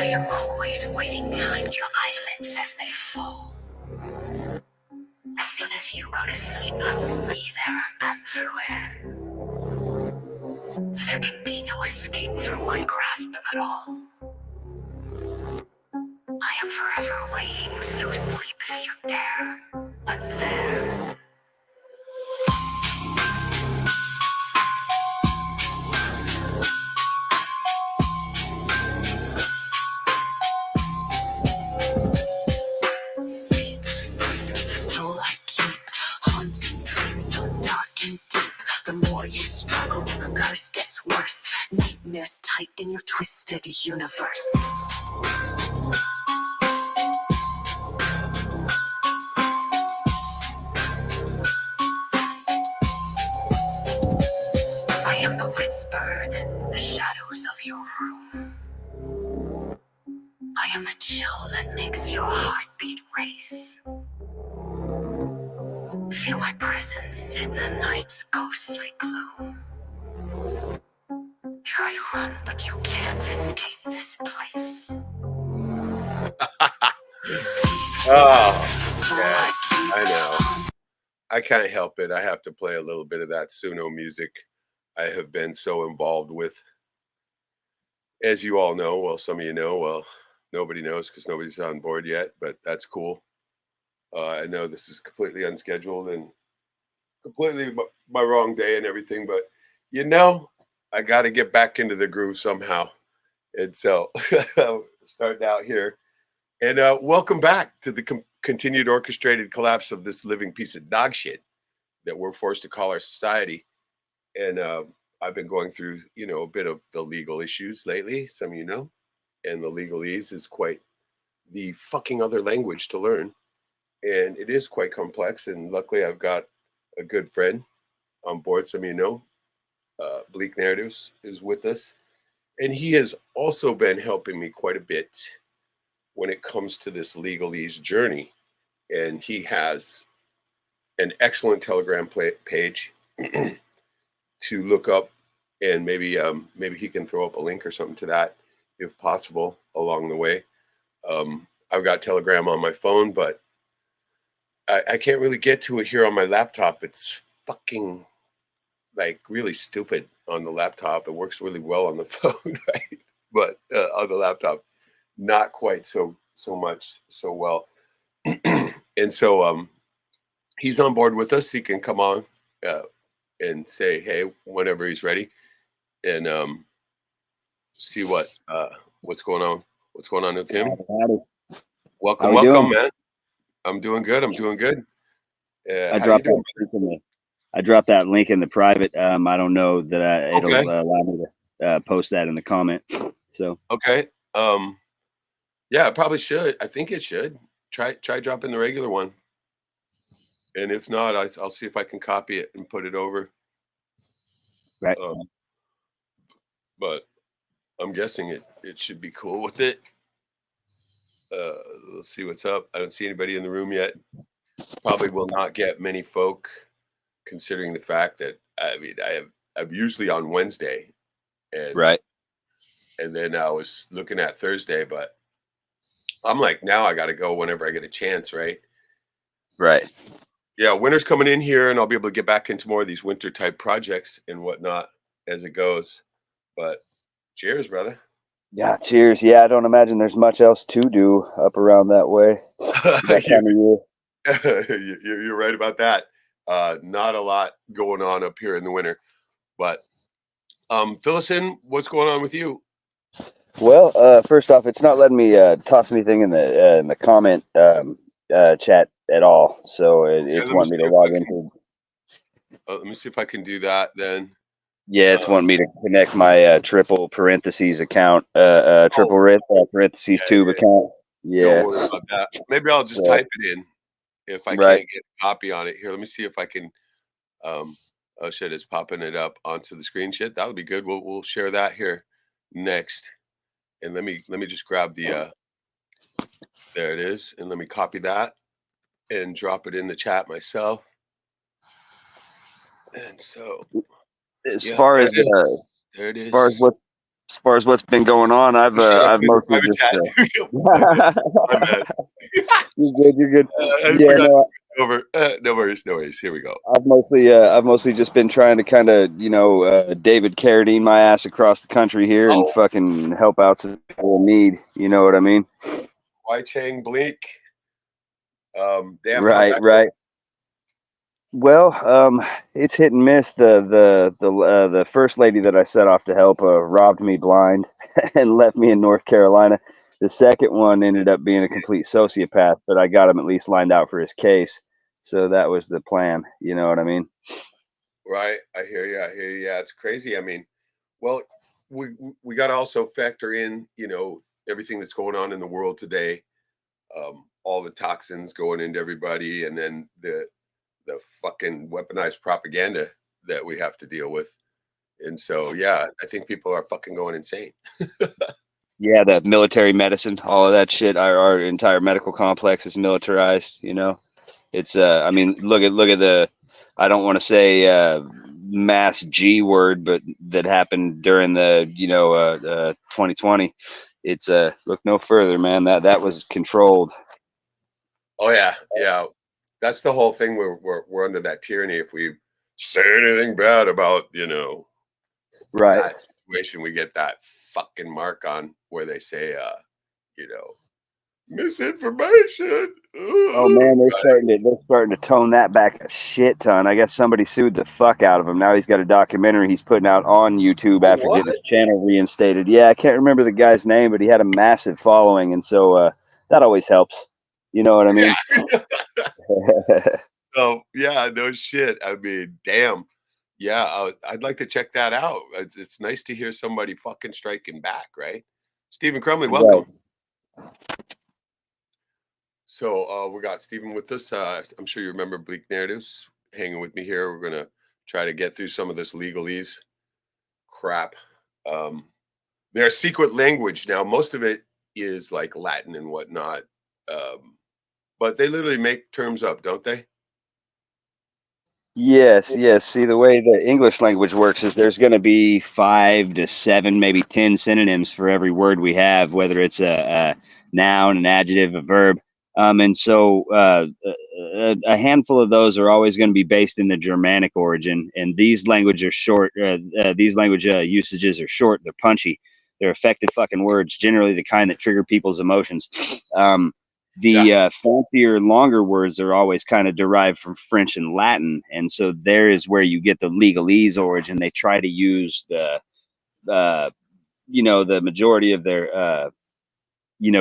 I am always waiting behind your eyelids as they fall. As soon as you go to sleep, I will be there and through it. There can be no escape through my grasp at all. I am forever waiting, so sleep if you dare. But there. Sleep, sleep, so I keep haunting dreams so dark and deep. The more you struggle, the curse gets worse. Nightmares tighten your twisted universe. I am the whispered, the shadows of your room. I am the chill that makes your heartbeat race. Feel my presence in the night's ghostly gloom. Try to run, but you can't escape this place. Oh, yeah, I know. I can't help it. I have to play a little bit of that Suno music I have been so involved with. As you all know, well, some of you know, well, nobody knows because nobody's on board yet, but that's cool. I know this is completely unscheduled and completely my wrong day and everything, but you know, I got to get back into the groove somehow. And so starting out here. And welcome back to the continued orchestrated collapse of this living piece of dog shit that we're forced to call our society. And I've been going through, you know, a bit of the legal issues lately, some of you know. And the legalese is quite the fucking other language to learn. And it is quite complex. And luckily, I've got a good friend on board. Some of you know, Bleak Narratives is with us. And he has also been helping me quite a bit when it comes to this legalese journey. And he has an excellent Telegram page to look up, and maybe he can throw up a link or something to that if possible along the way. I've got Telegram on my phone, but I can't really get to it here on my laptop. It's fucking like really stupid on the laptop. It works really well on the phone, right? But on the laptop, not quite so much so well. And so he's on board with us. He can come on and say hey whenever he's ready, and see what's going on with him. Welcome, man. I'm doing good. I dropped that link in the private. I don't know that it'll allow me to post that in the comment. So okay. Yeah, it probably should. I think it should. Try dropping the regular one. And if not, I'll see if I can copy it and put it over. Right. But I'm guessing it should be cool with it. Let's see what's up. I don't see anybody in the room yet. Probably will not get many folk, considering the fact that I'm usually on Wednesday, and right. And then I was looking at Thursday, but I'm like, now I got to go whenever I get a chance, right? Right. Yeah, winter's coming in here, and I'll be able to get back into more of these winter type projects and whatnot as it goes. But cheers, brother. Yeah, cheers. Yeah, I don't imagine there's much else to do up around that way. That time of year. You're right about that. Not a lot going on up here in the winter. But fill us in. What's going on with you? Well, first off, it's not letting me toss anything in the comment chat at all. So it's wanting me to log into. Let me see if I can do that then. Yeah, it's wanting me to connect my triple parentheses account, parentheses tube account. Yeah. Don't worry about that. Maybe I'll just type it in if I can't get a copy on it. Here, let me see if I can. Oh shit, it's popping it up onto the screen. Shit, that'll be good. We'll share that here next. And let me just grab the there it is, and let me copy that and drop it in the chat myself. And so as far as as far as what's been going on, I've mostly just. My bad. You're good. I Yeah, forgot. no, No worries. Here we go. I've mostly just been trying to kind of, David Carradine my ass across the country here and fucking help out some people in need. You know what I mean? Why Chang Bleak? Damn, Right. Well, it's hit and miss. The first lady that I set off to help robbed me blind and left me in North Carolina. The second one ended up being a complete sociopath, but I got him at least lined out for his case. So that was the plan. You know what I mean? Right. I hear you. Yeah, it's crazy. I mean, well, we got to also factor in, everything that's going on in the world today. All the toxins going into everybody, and then the fucking weaponized propaganda that we have to deal with. And so, yeah, I think people are fucking going insane. Yeah, the military medicine, all of that shit. Our entire medical complex is militarized. It's I mean, look at the. I don't want to say mass G word, but that happened during the 2020. It's look no further, man. That was controlled. Oh yeah. That's the whole thing. We're under that tyranny. If we say anything bad about right that situation, we get that fucking mark on where they say misinformation. Oh man, they're starting to tone that back a shit ton. I guess somebody sued the fuck out of him. Now he's got a documentary he's putting out on YouTube after getting his channel reinstated. Yeah, I can't remember the guy's name, but he had a massive following, and so that always helps. You know what I mean? So yeah, no shit. I mean, damn. Yeah, I'd like to check that out. It's nice to hear somebody fucking striking back, right? Stephen Crumley, welcome. Right. So we got Stephen with us. I'm sure you remember Bleak Narratives hanging with me here. We're gonna try to get through some of this legalese crap. Their secret language now, most of it is like Latin and whatnot, but they literally make terms up, don't they? Yes. See, the way the English language works is there's going to be 5 to 7, maybe 10 synonyms for every word we have, whether it's a noun, an adjective, a verb. And so a handful of those are always going to be based in the Germanic origin. And these language are short. These language usages are short. They're punchy. They're effective fucking words, generally the kind that trigger people's emotions. The fancier, longer words are always kind of derived from French and Latin, and so there is where you get the legalese origin. They try to use the majority of their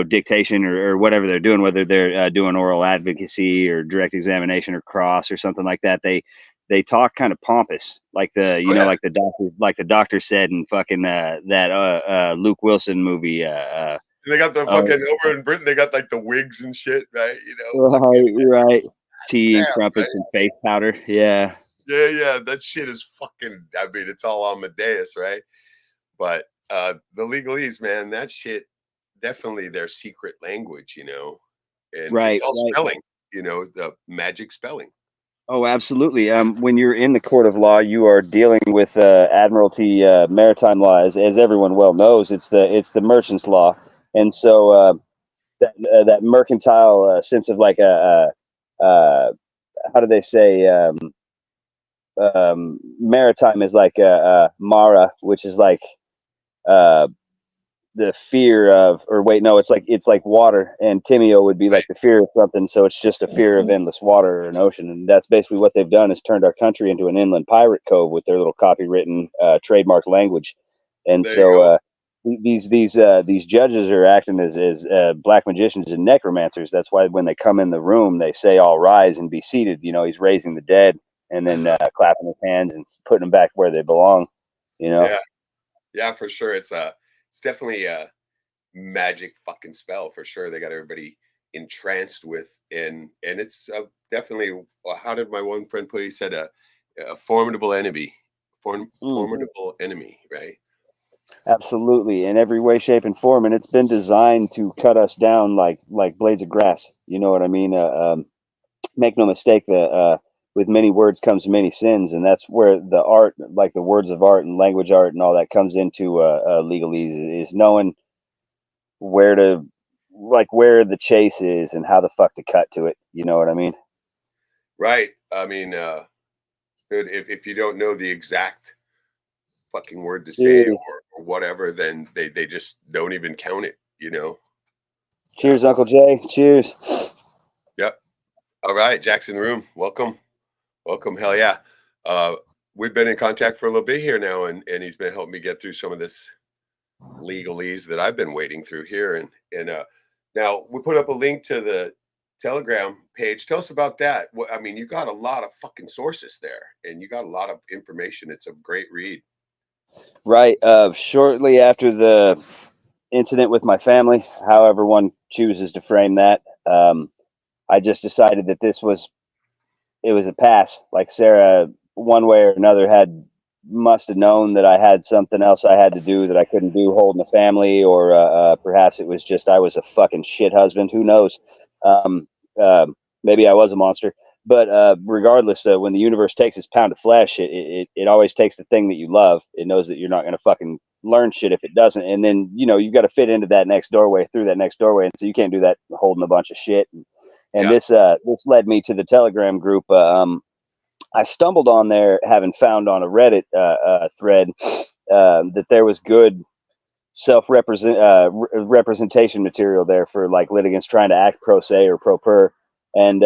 dictation or whatever they're doing, whether they're doing oral advocacy or direct examination or cross or something like that. They talk kind of pompous, like like the doctor said in fucking that Luke Wilson movie. They got the fucking over in Britain. They got like the wigs and shit, right? Right. Tea and crumpets and face powder. Yeah. That shit is fucking. I mean, it's all Amadeus, right? But the legalese, man, that shit definitely their secret language, and it's all spelling, the magic spelling. Oh, absolutely. When you're in the court of law, you are dealing with admiralty maritime law, as everyone well knows. It's the merchant's law, and so that mercantile sense of like how do they say maritime is like mara, which is like the fear of, or wait, no, it's like water, and timio would be like the fear of something. So it's just a fear of endless water or an ocean, and that's basically what they've done, is turned our country into an inland pirate cove with their little copywritten trademark language. And so these judges are acting as black magicians and necromancers. That's why when they come in the room, they say, "All rise and be seated." He's raising the dead, and then clapping his hands and putting them back where they belong. Yeah, for sure. It's definitely a magic fucking spell for sure. They got everybody entranced with, and it's definitely. How did my one friend put it? He said a formidable enemy, formidable enemy, right? Absolutely, in every way, shape, and form, and it's been designed to cut us down like blades of grass. You know what I mean? Make no mistake, with with many words comes many sins, and that's where the art, like the words of art and language art and all that, comes into legalese, is knowing where to, like, where the chase is and how the fuck to cut to it. You know what I mean? Right. I mean, dude, if you don't know the exact fucking word to say Cheers, or whatever, then they just don't even count it, you know? Yeah. cheers, Uncle Jay. Cheers. Yep. All right, Jackson Room, welcome. Welcome. Hell yeah. Uh, we've been in contact for a little bit here now, and he's been helping me get through some of this legalese that I've been wading through here. And now we put up a link to the Telegram page. Tell us about that. I mean, you got a lot of fucking sources there, and you got a lot of information. It's a great read. Right. Shortly after the incident with my family, however one chooses to frame that, I just decided that it was a pass. Like Sarah, one way or another, must have known that I had something else I had to do that I couldn't do holding a family, or perhaps it was just I was a fucking shit husband. Who knows? Um, Maybe I was a monster. But regardless, when the universe takes its pound of flesh, it always takes the thing that you love. It knows that you're not going to fucking learn shit if it doesn't. And then, you've got to fit into that next doorway, through that next doorway. And so you can't do that holding a bunch of shit. And Yeah. this led me to the Telegram group. I stumbled on there, having found on a Reddit thread that there was good representation material there for like litigants trying to act pro se or pro per. And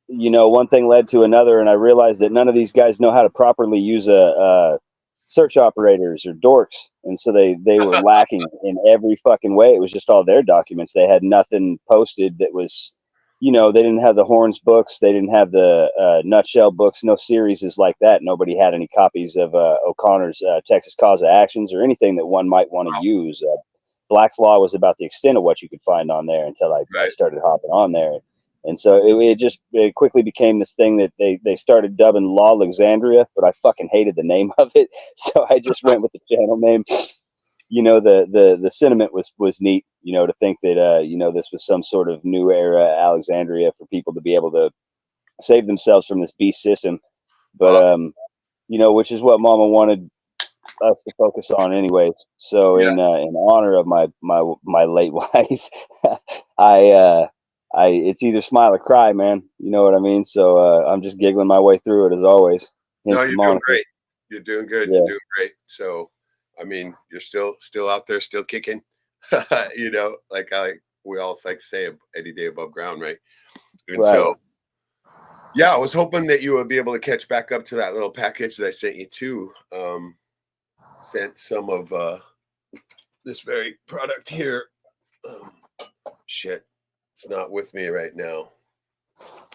one thing led to another, and I realized that none of these guys know how to properly use a search operators or dorks, and so they were lacking in every fucking way. It was just all their documents. They had nothing posted that was, they didn't have the Horns books, they didn't have the Nutshell books, no series is like that. Nobody had any copies of O'Connor's Texas Cause of Actions or anything that one might want to use. Black's Law was about the extent of what you could find on there until I Right. started hopping on there. And so it quickly became this thing that they started dubbing Law Alexandria, but I fucking hated the name of it. So I just went with the channel name. The sentiment was neat, to think that, this was some sort of new era Alexandria for people to be able to save themselves from this beast system. But, which is what Mama wanted us to focus on anyways. So Yeah. in honor of my late wife, I it's either smile or cry, man. You know what I mean? So I'm just giggling my way through it as always. No, Hence the you're doing moniker. great. You're doing good. Yeah. You're doing great. So, I mean, you're still out there, still kicking. Like we all like to say, any day above ground, right? And Right. so, yeah, I was hoping that you would be able to catch back up to that little package that I sent you too. Sent some of this very product here. Shit, it's not with me right now.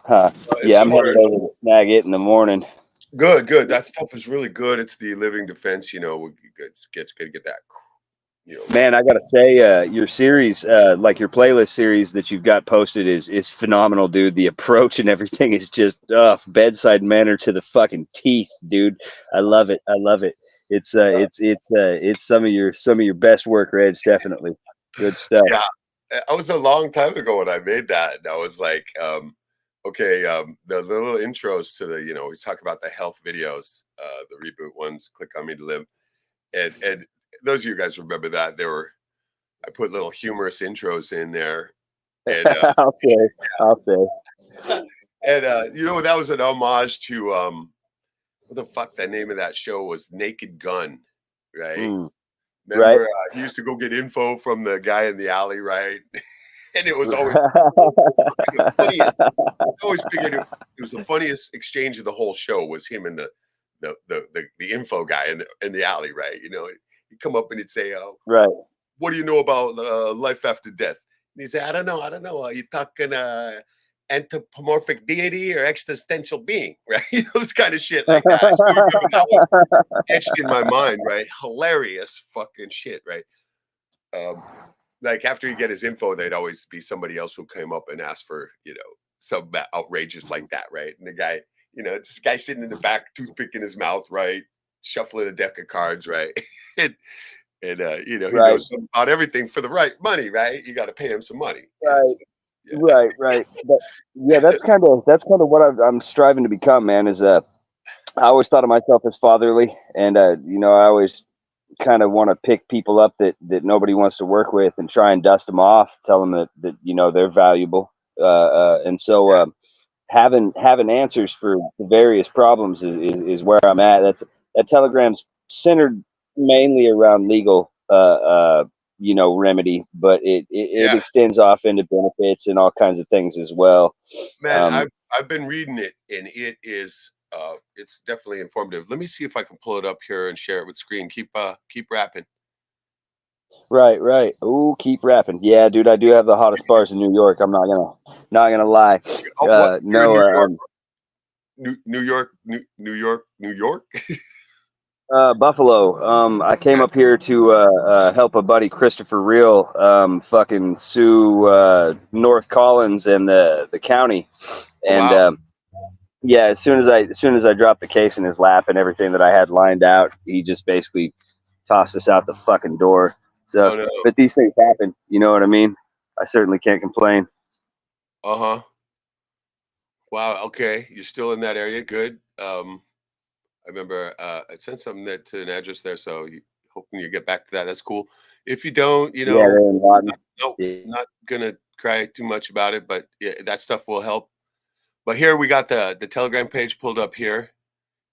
Yeah, I'm headed over to snag it in the morning. Good. That stuff is really good. It's the Living Defense. It's good to get that. Man, I gotta say, your series, like your playlist series that you've got posted, is phenomenal, dude. The approach and everything is just bedside manner to the fucking teeth, dude. I love it. It's some of your best work, Reg. Definitely good stuff. Yeah, it was a long time ago when I made that. And I was like, okay, the little intros to the, we talk about the health videos, the reboot ones, Click on Me to Live. And those of you guys remember that I put little humorous intros in there. And I'll say. And that was an homage to what the fuck that name of that show was, Naked Gun, right? Remember, Right. he used to go get info from the guy in the alley, right? And it was always the funniest. I always figured it was the funniest exchange of the whole show was him and the info guy in the alley, right? He'd come up and he'd say, right. What do you know about life after death? And he'd say, I don't know. Are you talking anthropomorphic deity or existential being, right? Those kind of shit like that. I still remember that one etched in my mind, right? Hilarious fucking shit, right? Like after you get his info, there'd always be somebody else who came up and asked for, some outrageous like that, right? And the guy, it's this guy sitting in the back, toothpick in his mouth, right? Shuffling a deck of cards, right? and he right. knows about everything for the right money, right? You got to pay him some money. Right. Yeah. Right. But yeah, that's kind of what I'm striving to become, man. Is I always thought of myself as fatherly, and I always kind of want to pick people up that nobody wants to work with and try and dust them off, tell them that they're valuable, and so having answers for the various problems is where I'm at. That Telegram's centered mainly around legal remedy, but it Yeah, extends off into benefits and all kinds of things as well. man, I've been reading it, and it's definitely informative. Let me see if I can pull it up here and share it with screen. Keep rapping. Right. Ooh, keep rapping. Yeah, dude, I do have the hottest bars in New York. I'm not gonna lie. Oh, what? You're in No, New York, New York, New York, New York. Buffalo. I came Yeah. up here to help a buddy Christopher Real fucking sue North Collins and the county. Oh, And wow. yeah, as soon as I dropped the case in his lap and everything that I had lined out, he just basically tossed us out the fucking door. So, Oh no. but these things happen. You know what I mean? I certainly can't complain. Uh huh. Wow. Okay, you're still in that area. Good. I remember I sent something to an address there, so hoping you get back to that. That's cool. If you don't, Yeah, they're in Lawton. no, Yeah. not gonna cry too much about it, but yeah, that stuff will help. But here we got the Telegram page pulled up here,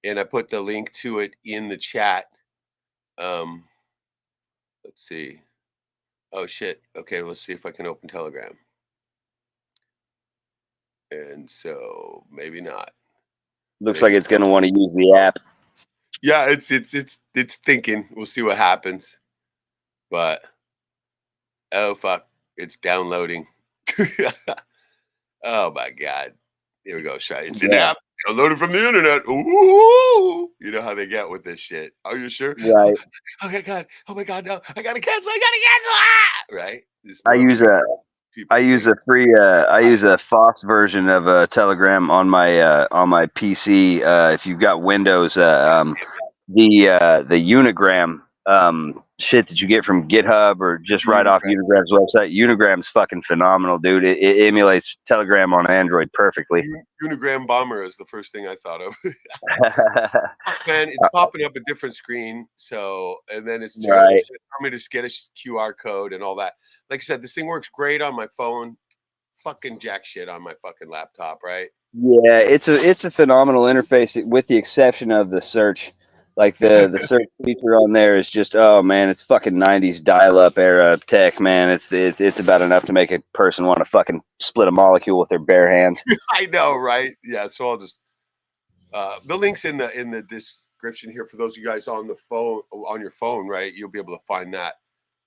and I put the link to it in the chat. Um, let's see. Oh shit. Okay, let's see if I can open Telegram. And so maybe not. Looks like Maybe. it's gonna want to use the app. Yeah, it's thinking. We'll see what happens. But oh fuck, it's downloading. Oh my god. Here we go. It's an Yeah. app downloaded from the internet. Ooh, you know how they get with this shit. Are you sure? Right. Oh my god. Oh my god. No, I gotta cancel. I gotta cancel. Ah! Right? This I normal use a I people use thing. a free I use a FOSS version of Telegram on my PC. If you've got Windows, the Unigram shit that you get from GitHub or just right off Unigram. Unigram's website. Unigram's fucking phenomenal, dude. It emulates Telegram on Android perfectly. Unigram bomber is the first thing I thought of. Fuck, man, it's popping up a different screen. So, and then it's trying Right. me to get a QR code and all that. Like I said, this thing works great on my phone. Fucking jack shit on my fucking laptop, right? Yeah, it's a phenomenal interface with the exception of the search. Like the search feature on there is just, oh man, it's fucking 90s dial-up era tech, man. It's about enough to make a person want to fucking split a molecule with their bare hands. I know, right? Yeah. So I'll just the links in the description here for those of you guys on the phone on your phone, right? You'll be able to find that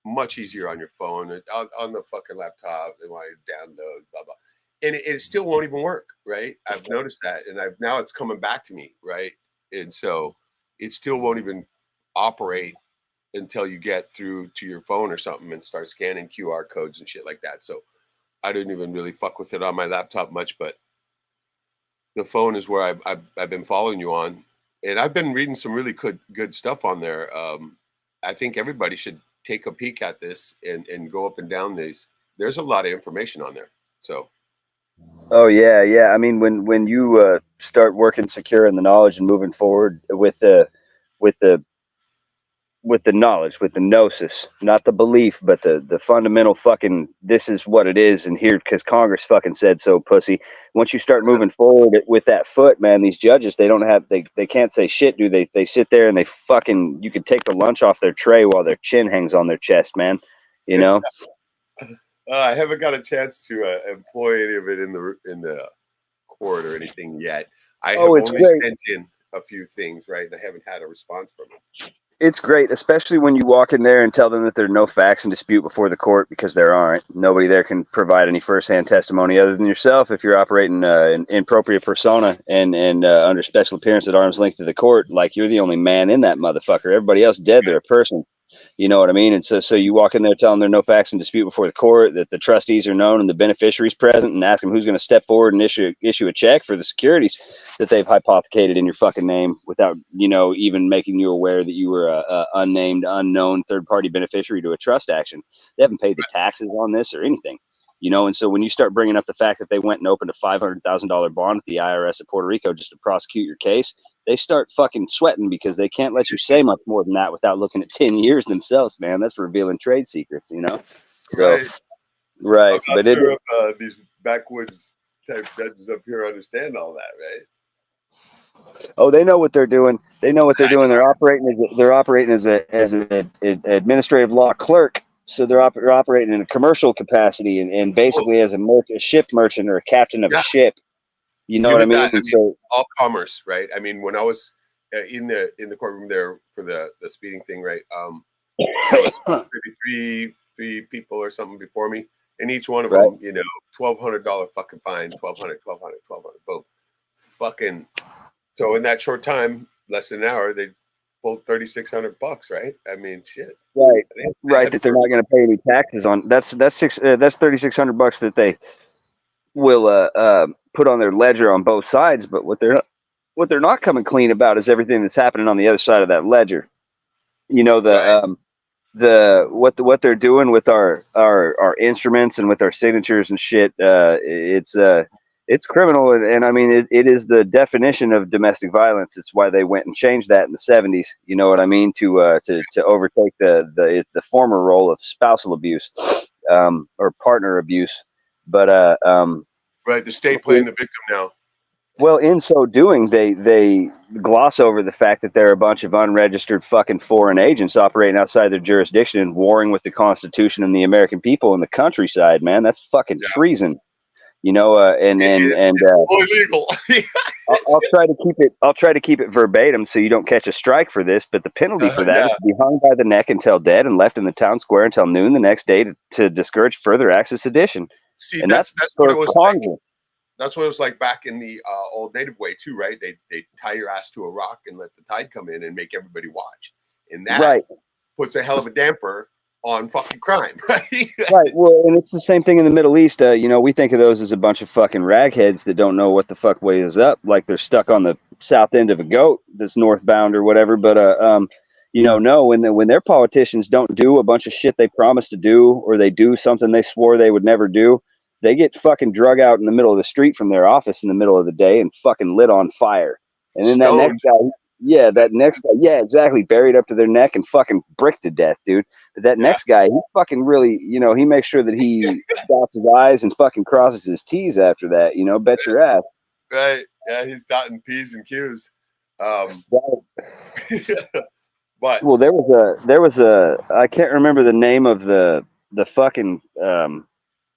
much easier on your phone on the fucking laptop. They want you to download, blah blah, and it still won't even work, right? I've noticed that, and I've now it's coming back to me, right? And so it still won't even operate until you get through to your phone or something and start scanning QR codes and shit like that. So I didn't even really fuck with it on my laptop much, but the phone is where I've been following you on, and I've been reading some really good stuff on there. I think everybody should take a peek at this and go up and down these. There's a lot of information on there. So Oh yeah. I mean, when you start working secure in the knowledge and moving forward with the with the knowledge, with the gnosis, not the belief, but the fundamental fucking this is what it is, and here because Congress fucking said so, pussy. Once you start moving forward with that foot, man, these judges they can't say shit, do they? They sit there and they fucking you could take the lunch off their tray while their chin hangs on their chest, man. You know. I haven't got a chance to employ any of it in the court or anything yet. I Oh, have it's only great. sent in a few things, right? And I haven't had a response from them. It's great, especially when you walk in there and tell them that there are no facts in dispute before the court because there aren't. Nobody there can provide any firsthand testimony other than yourself if you're operating in propria persona and under special appearance at arm's length to the court. Like you're the only man in that motherfucker. Everybody else dead. They're a person. You know what I mean? And so you walk in there telling them there are no facts in dispute before the court, that the trustees are known and the beneficiaries present, and ask them who's going to step forward and issue a check for the securities that they've hypothecated in your fucking name without, even making you aware that you were a unnamed, unknown third party beneficiary to a trust action. They haven't paid the taxes on this or anything. you know. And so when you start bringing up the fact that they went and opened a $500,000 bond at the IRS of Puerto Rico just to prosecute your case, they start fucking sweating because they can't let you say much more than that without looking at 10 years themselves, man. That's revealing trade secrets, you know. So Right. right, I'm but not sure if these backwoods type judges up here understand all that, right? oh, they know what they're doing. They know what they're doing. They're operating as an administrative law clerk. So they're operating in a commercial capacity and Well, basically as a ship merchant or a captain of a yeah, ship. You know what I even mean? that. I And mean, so all commerce, right? I mean, when I was in the courtroom there for the speeding thing, right? There was maybe three people or something before me, and each one of right, them, you know, $1,200 fucking fine, 1,200, boom, fucking. So in that short time, less than an hour, they pulled $3,600, right? I mean, shit. right, They right. had That they're for not going to pay any taxes on. That's $3,600 that they will put on their ledger on both sides. But what they're not coming clean about is everything that's happening on the other side of that ledger. You know, right. what they're doing with our instruments and with our signatures and shit. It's criminal, and I mean it is the definition of domestic violence. It's why they went and changed that in the 70s. You know what I mean, to overtake the former role of spousal abuse or partner abuse. But Right, the state playing the victim now. well, in so doing, they gloss over the fact that they're a bunch of unregistered fucking foreign agents operating outside their jurisdiction and warring with the Constitution and the American people in the countryside. Man, that's fucking Yeah, treason. You know, it's fully legal. I'll try to keep it. I'll try to keep it verbatim so you don't catch a strike for this. But the penalty for that Yeah. is to be hung by the neck until dead and left in the town square until noon the next day to discourage further acts of sedition. See, And that's what for it was like. Congress. That's what it was like back in the old native way too, right? They tie your ass to a rock and let the tide come in and make everybody watch, and that Right. puts a hell of a damper on fucking crime, right? Right. Well, and it's the same thing in the Middle East. You know, we think of those as a bunch of fucking ragheads that don't know what the fuck way is up, like they're stuck on the south end of a goat that's northbound or whatever. But you know, no, when their politicians don't do a bunch of shit they promised to do, or they do something they swore they would never do, they get fucking drug out in the middle of the street from their office in the middle of the day and fucking lit on fire. And then that next Stoned. guy, yeah, exactly, buried up to their neck and fucking bricked to death, dude. But that Yeah, next guy, he fucking really, you know, he makes sure that he dots his I's and fucking crosses his T's after that, you know, bet your ass. right. Yeah, he's dotting P's and Q's. Um, Right. but Well, there was a, I can't remember the name of the fucking,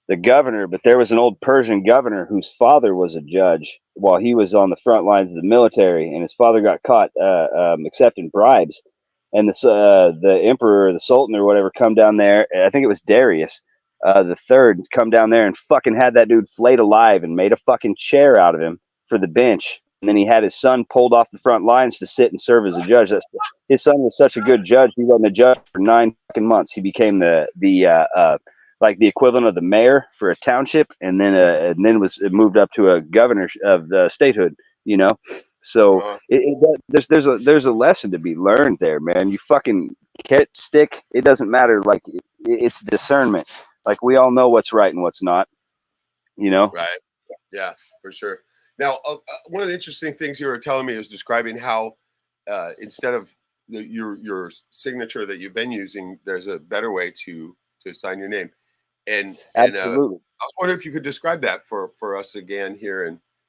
the governor, but there was an old Persian governor whose father was a judge while he was on the front lines of the military, and his father got caught accepting bribes, and the emperor or the sultan or whatever come down there. I think it was Darius the third come down there and fucking had that dude flayed alive and made a fucking chair out of him for the bench. And then he had his son pulled off the front lines to sit and serve as a judge. His son was such a good judge. He wasn't a judge for 9 fucking months. He became the like the equivalent of the mayor for a township, and then was moved up to a governor of the statehood. You know, so there's a lesson to be learned there, man. You fucking hit stick. It doesn't matter. Like it's discernment. Like we all know what's right and what's not. You know. right, yeah, for sure. Now, one of the interesting things you were telling me is describing how instead of your signature that you've been using, there's a better way to sign your name. And I Absolutely. was wondering if you could describe that for us again here,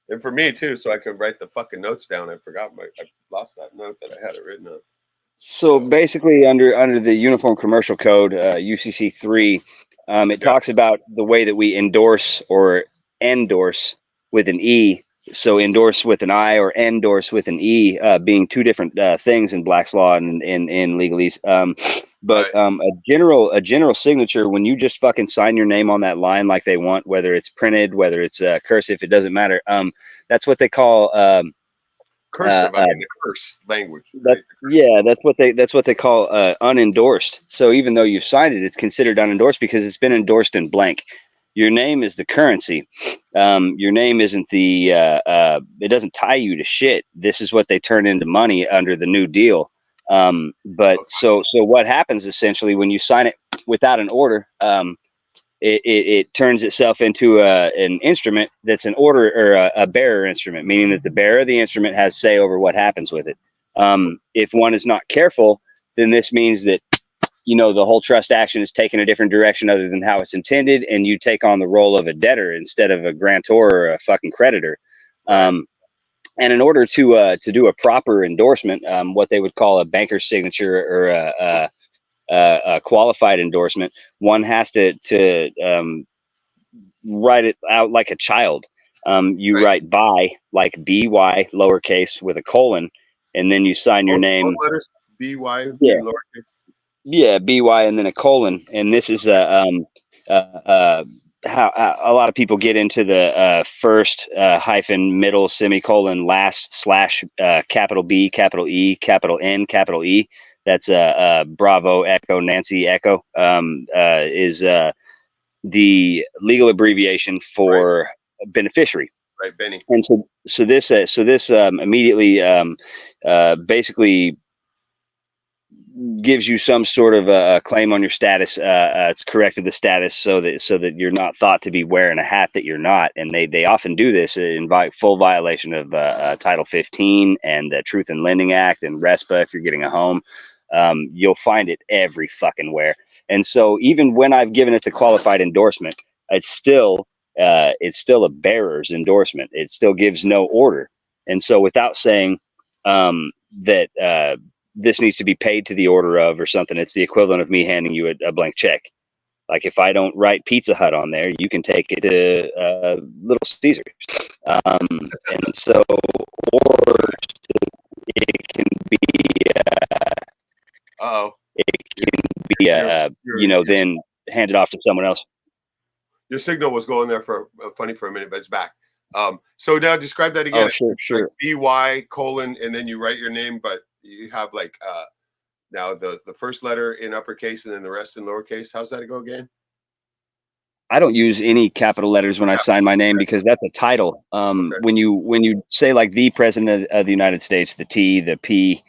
and for me too, so I could write the fucking notes down. I lost that note that I had it written up. So basically, under the Uniform Commercial Code, UCC 3, it Yeah, talks about the way that we endorse or endorse with an E. So endorse with an I or endorse with an E, being two different things in Black's law and in legalese. But right. a general signature, when you just fucking sign your name on that line like they want, whether it's printed, whether it's cursive, it doesn't matter. That's what they call Cursive. I mean, the curse language, right? that's what they call unendorsed. So even though you've signed it, it's considered unendorsed because it's been endorsed in blank. Your name is the currency. Your name isn't the it doesn't tie you to shit. This is what they turn into money under the New Deal. But so what happens essentially when you sign it without an order, it turns itself into an instrument that's an order or a bearer instrument, meaning that the bearer of the instrument has say over what happens with it. If one is not careful, then this means that, you know, the whole trust action is taken a different direction other than how it's intended, and you take on the role of a debtor instead of a grantor or a fucking creditor. Right. And in order to do a proper endorsement, what they would call a banker's signature or a qualified endorsement, one has to write it out like a child. You Right. write by, like BY lowercase with a colon, and then you sign your Both name. letters BY Yeah, in lowercase. yeah, BY and then a colon. And this is how a lot of people get into the first hyphen middle semicolon last slash capital B capital E capital N capital E. That's Bravo Echo Nancy Echo is the legal abbreviation Right. for beneficiary. Right. Benny. And so this immediately basically gives you some sort of a claim on your status. It's corrected the status so that you're not thought to be wearing a hat that you're not. And they often do this in full violation of Title 15 and the Truth in Lending Act and RESPA. If you're getting a home, you'll find it every fucking where. And so even when I've given it the qualified endorsement, it's still a bearer's endorsement. It still gives no order. And so without saying that this needs to be paid to the order of or something, it's the equivalent of me handing you a blank check. Like if I don't write Pizza Hut on there, you can take it to Little Caesars. And so, or it can be, Uh-oh. you know, then handed off to someone else. Your signal was going there for funny for a minute, but it's back. So now describe that again. Oh, sure, sure. Like BY colon, and then you write your name, but you have like now the first letter in uppercase and then the rest in lowercase. How's that go again? I don't use any capital letters when I sign my name because that's a title. When you say like the President of the United States, the T, the P,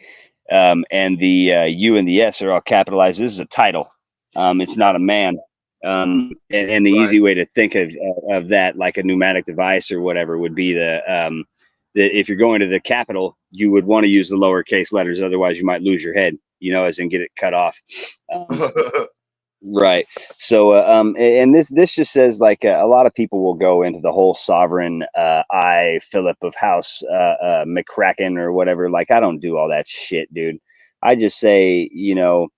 and the U and the S are all capitalized. This is a title. It's not a man. And the easy way to think of that, like a pneumatic device or whatever, would be that if you're going to the Capitol, you would want to use the lowercase letters. Otherwise, you might lose your head, you know, as in get it cut off. Right. So, and this just says like a lot of people will go into the whole sovereign I Philip of House McCracken or whatever. Like, I don't do all that shit, dude. I just say, you know,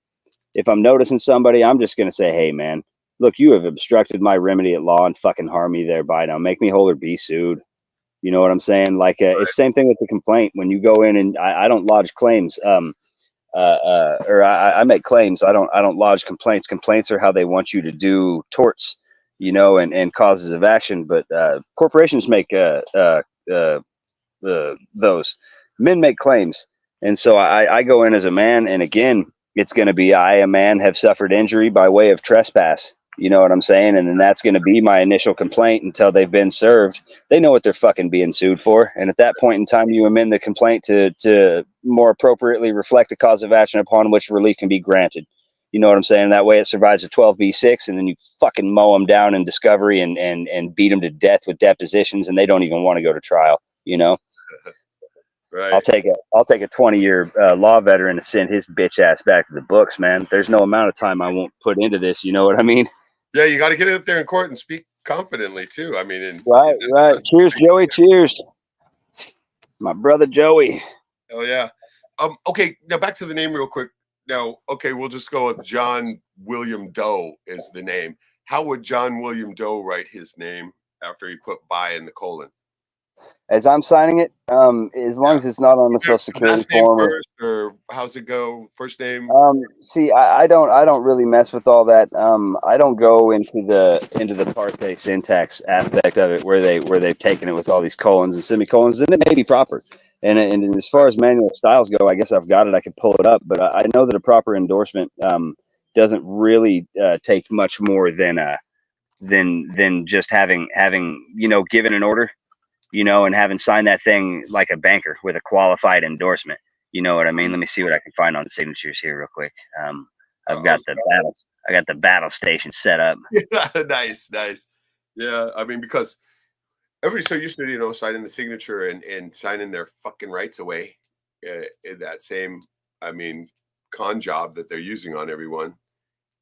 if I'm noticing somebody, I'm just gonna say, hey, man, look, you have obstructed my remedy at law and fucking harm me thereby. Now make me whole or be sued. You know what I'm saying? Like, it's the same thing with the complaint. When you go in and I don't lodge claims. Or I make claims. I don't lodge complaints. Complaints are how they want you to do torts, you know, and causes of action. But corporations make those. Men make claims, and so I go in as a man, and again, it's going to be I, a man, have suffered injury by way of trespass. You know what I'm saying? And then that's going to be my initial complaint until they've been served. They know what they're fucking being sued for. And at that point in time, you amend the complaint to more appropriately reflect a cause of action upon which relief can be granted. You know what I'm saying? That way it survives a 12B6, and then you fucking mow them down in discovery and beat them to death with depositions, and they don't even want to go to trial, you know? Right. I'll take a 20-year law veteran to send his bitch ass back to the books, man. There's no amount of time I won't put into this. You know what I mean? Yeah, you got to get up there in court and speak confidently too. I mean, Right. Cheers, Joey. Cheers, my brother Joey. Oh yeah. Okay, now back to the name real quick. Now, okay, we'll just go with John William Doe is the name. How would John William Doe write his name after he put by in the colon? As I'm signing it, as long as it's not on the Social Security form, or how's it go? First name. See, I don't really mess with all that. I don't go into the parte syntax aspect of it where they've taken it with all these colons and semicolons, and it may be proper. And as far as manual styles go, I guess I've got it. I could pull it up, but I know that a proper endorsement doesn't really take much more than just having you know, given an order, you know, and having signed that thing like a banker with a qualified endorsement. You know what I mean? Let me see what I can find on the signatures here real quick. I've got the battles. I got the battle station set up. Nice, nice. Yeah, I mean, because everybody's so used to, signing the signature and signing their fucking rights away in that same, I mean, con job that they're using on everyone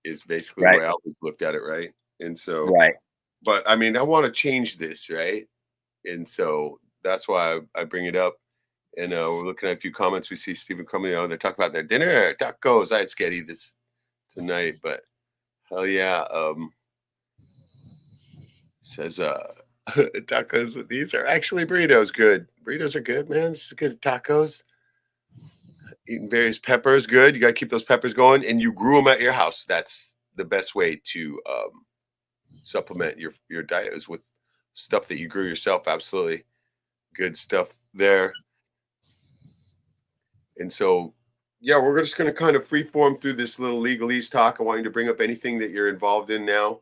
is basically the Right. way I always looked at it, right? And so, Right. but I mean, I want to change this, right? And so that's why I bring it up. And we're looking at a few comments. We see Stephen coming on. They're talking about their dinner tacos. I had Sketty this tonight, but hell yeah. Says tacos with these are actually burritos. Good. Burritos are good, man. This is good tacos. Eating various peppers, good. You got to keep those peppers going, and you grew them at your house. That's the best way to supplement your diet is with stuff that you grew yourself. Absolutely good stuff there. And so, yeah, we're just going to kind of free form through this little legalese talk. I want you to bring up anything that you're involved in now.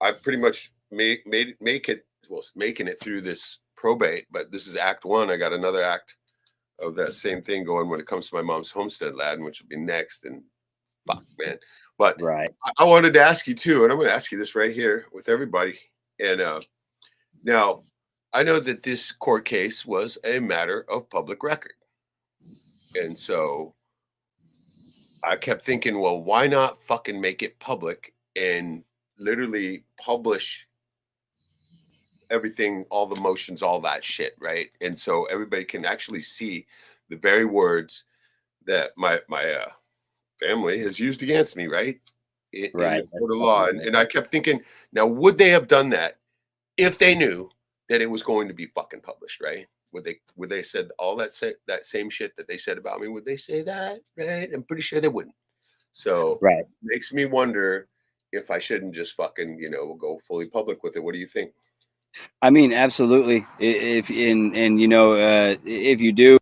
I pretty much making it through this probate, but this is act one. I got another act of that same thing going when it comes to my mom's homestead land, which will be next. And fuck, man. But Right. I wanted to ask you too, and I'm going to ask you this right here with everybody. And now I know that this court case was a matter of public record. And so I kept thinking, well, why not fucking make it public and literally publish everything, all the motions, all that shit, right? And so everybody can actually see the very words that my family has used against me, right? In the court of law. And I kept thinking, now, would they have done that if they knew that it was going to be fucking published, right? Would they said all that same shit that they said about me? Would they say that, right? I'm pretty sure they wouldn't. So Right. makes me wonder if I shouldn't just fucking, go fully public with it. What do you think? I mean, absolutely. If if you do,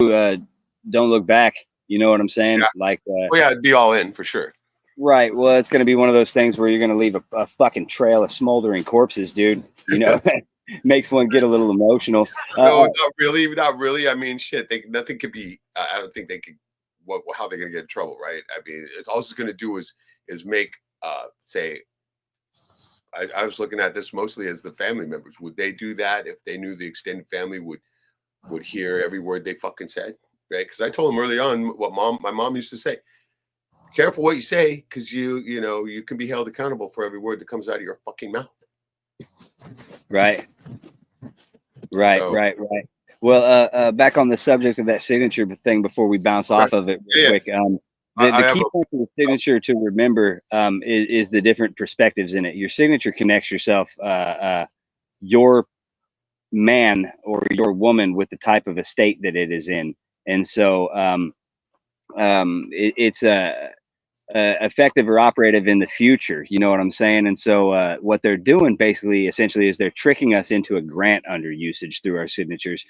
don't look back. You know what I'm saying? Yeah. Like, Oh yeah, I'd be all in for sure. right. Well, it's going to be one of those things where you're going to leave a fucking trail of smoldering corpses, dude. You know, makes one get a little emotional. No, not really. I mean, shit. Nothing could be. I don't think they could. How they're gonna get in trouble, right? I mean, it's all it's gonna do is make say. I was looking at this mostly as the family members. Would they do that if they knew the extended family would hear every word they fucking said, right? Because I told them early on what my mom used to say. Careful what you say, because you can be held accountable for every word that comes out of your fucking mouth. Right. Right. Well, back on the subject of that signature thing before we bounce off of it real quick. The key point of the signature to remember is the different perspectives in it. Your signature connects yourself, your man or your woman, with the type of estate that it is in, and so it's effective or operative in the future. You know what I'm saying? And so what they're doing basically, essentially, is they're tricking us into a grant under usage through our signatures.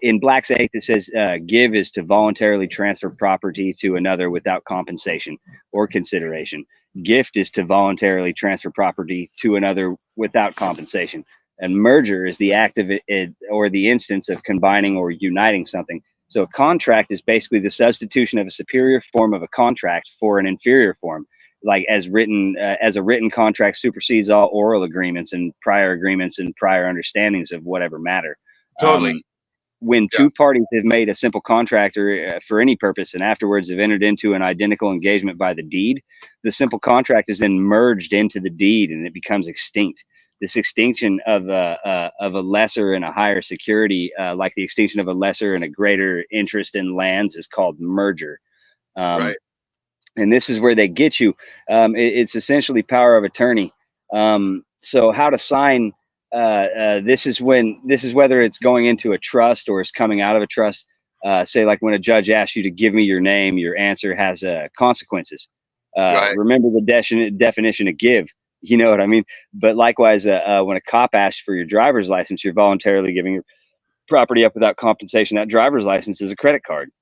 In Black's Eighth, it says give is to voluntarily transfer property to another without compensation or consideration. Gift is to voluntarily transfer property to another without compensation. And merger is the act of it or the instance of combining or uniting something. So a contract is basically the substitution of a superior form of a contract for an inferior form. Like as a written contract supersedes all oral agreements and prior understandings of whatever matter. Totally. When two parties have made a simple contract or for any purpose and afterwards have entered into an identical engagement by the deed, the simple contract is then merged into the deed and it becomes extinct. This extinction of a lesser and a higher security, like the extinction of a lesser and a greater interest in lands, is called merger. Right. And this is where they get you. It's essentially power of attorney. So how to sign? This is whether it's going into a trust or it's coming out of a trust. Say like when a judge asks you to give me your name, your answer has consequences. Right. Remember the definition of give. You know what I mean? But likewise, when a cop asks for your driver's license, you're voluntarily giving your property up without compensation. That driver's license is a credit card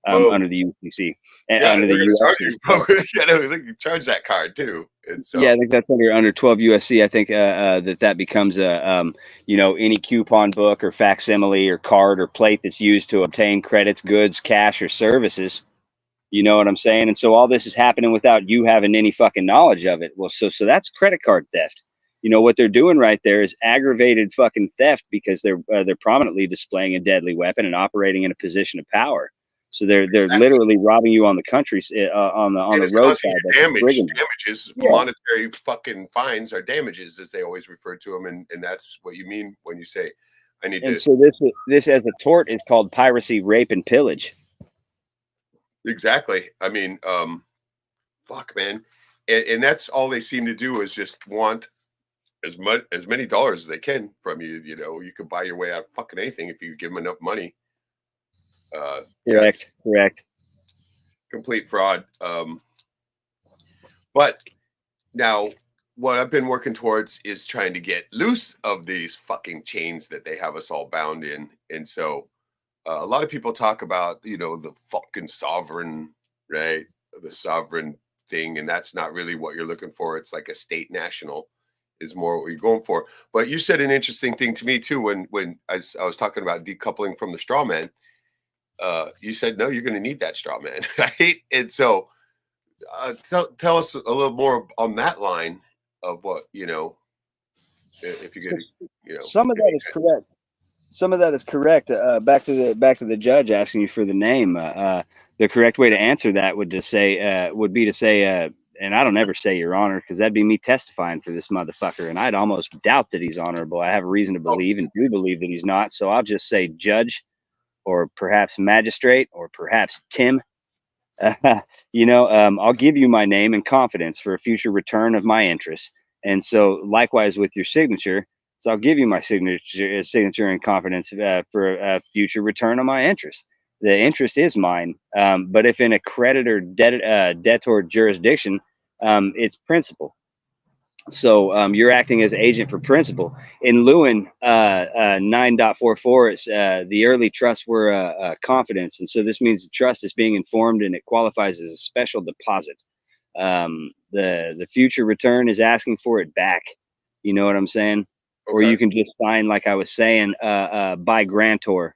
under the UCC and under the US. They can charge that card too. And so, yeah, I think that's under 12 USC. I think that becomes any coupon book or facsimile or card or plate that's used to obtain credits, goods, cash, or services. You know what I'm saying? And so all this is happening without you having any fucking knowledge of it. Well, so that's credit card theft. You know what they're doing right there is aggravated fucking theft because they're prominently displaying a deadly weapon and operating in a position of power. So they're Exactly. literally robbing you on the country on And the it's causing roadside. you That's damage. brigand. Damages, Yeah. monetary fucking fines are damages, as they always refer to them, and that's what you mean when you say, "I need And to." so this as a tort is called piracy, rape, and pillage. Exactly. I mean, fuck, man, and that's all they seem to do is just want as many dollars as they can from you. You know, you can buy your way out of fucking anything if you give them enough money. Yeah, Correct. it's Correct. complete fraud. But now, what I've been working towards is trying to get loose of these fucking chains that they have us all bound in. And so a lot of people talk about, you know, the fucking sovereign, right? The sovereign thing. And that's not really what you're looking for. It's like a state national is more what you're going for. But you said an interesting thing to me too when I was talking about decoupling from the straw man. You said, no, you're going to need that straw man, right? And so tell us a little more on that line of what, you know, if you So get, you know, some of if that you is correct. Some of that is correct. Back to the judge asking you for the name. The correct way to answer that would be to say, and I don't ever say Your Honor because that'd be me testifying for this motherfucker, and I'd almost doubt that he's honorable. I have a reason to believe and do believe that he's not. So I'll just say Judge, or perhaps Magistrate, or perhaps Tim. I'll give you my name in confidence for a future return of my interest. And so, likewise with your signature, so I'll give you my signature in confidence for a future return of my interest. The interest is mine, but if in a creditor debtor jurisdiction, it's principal. So you're acting as agent for principal. In Lewin 9.44, it's the early trusts were confidence. And so this means the trust is being informed and it qualifies as a special deposit. The future return is asking for it back. You know what I'm saying? Or you okay, can just find, like I was saying, by grantor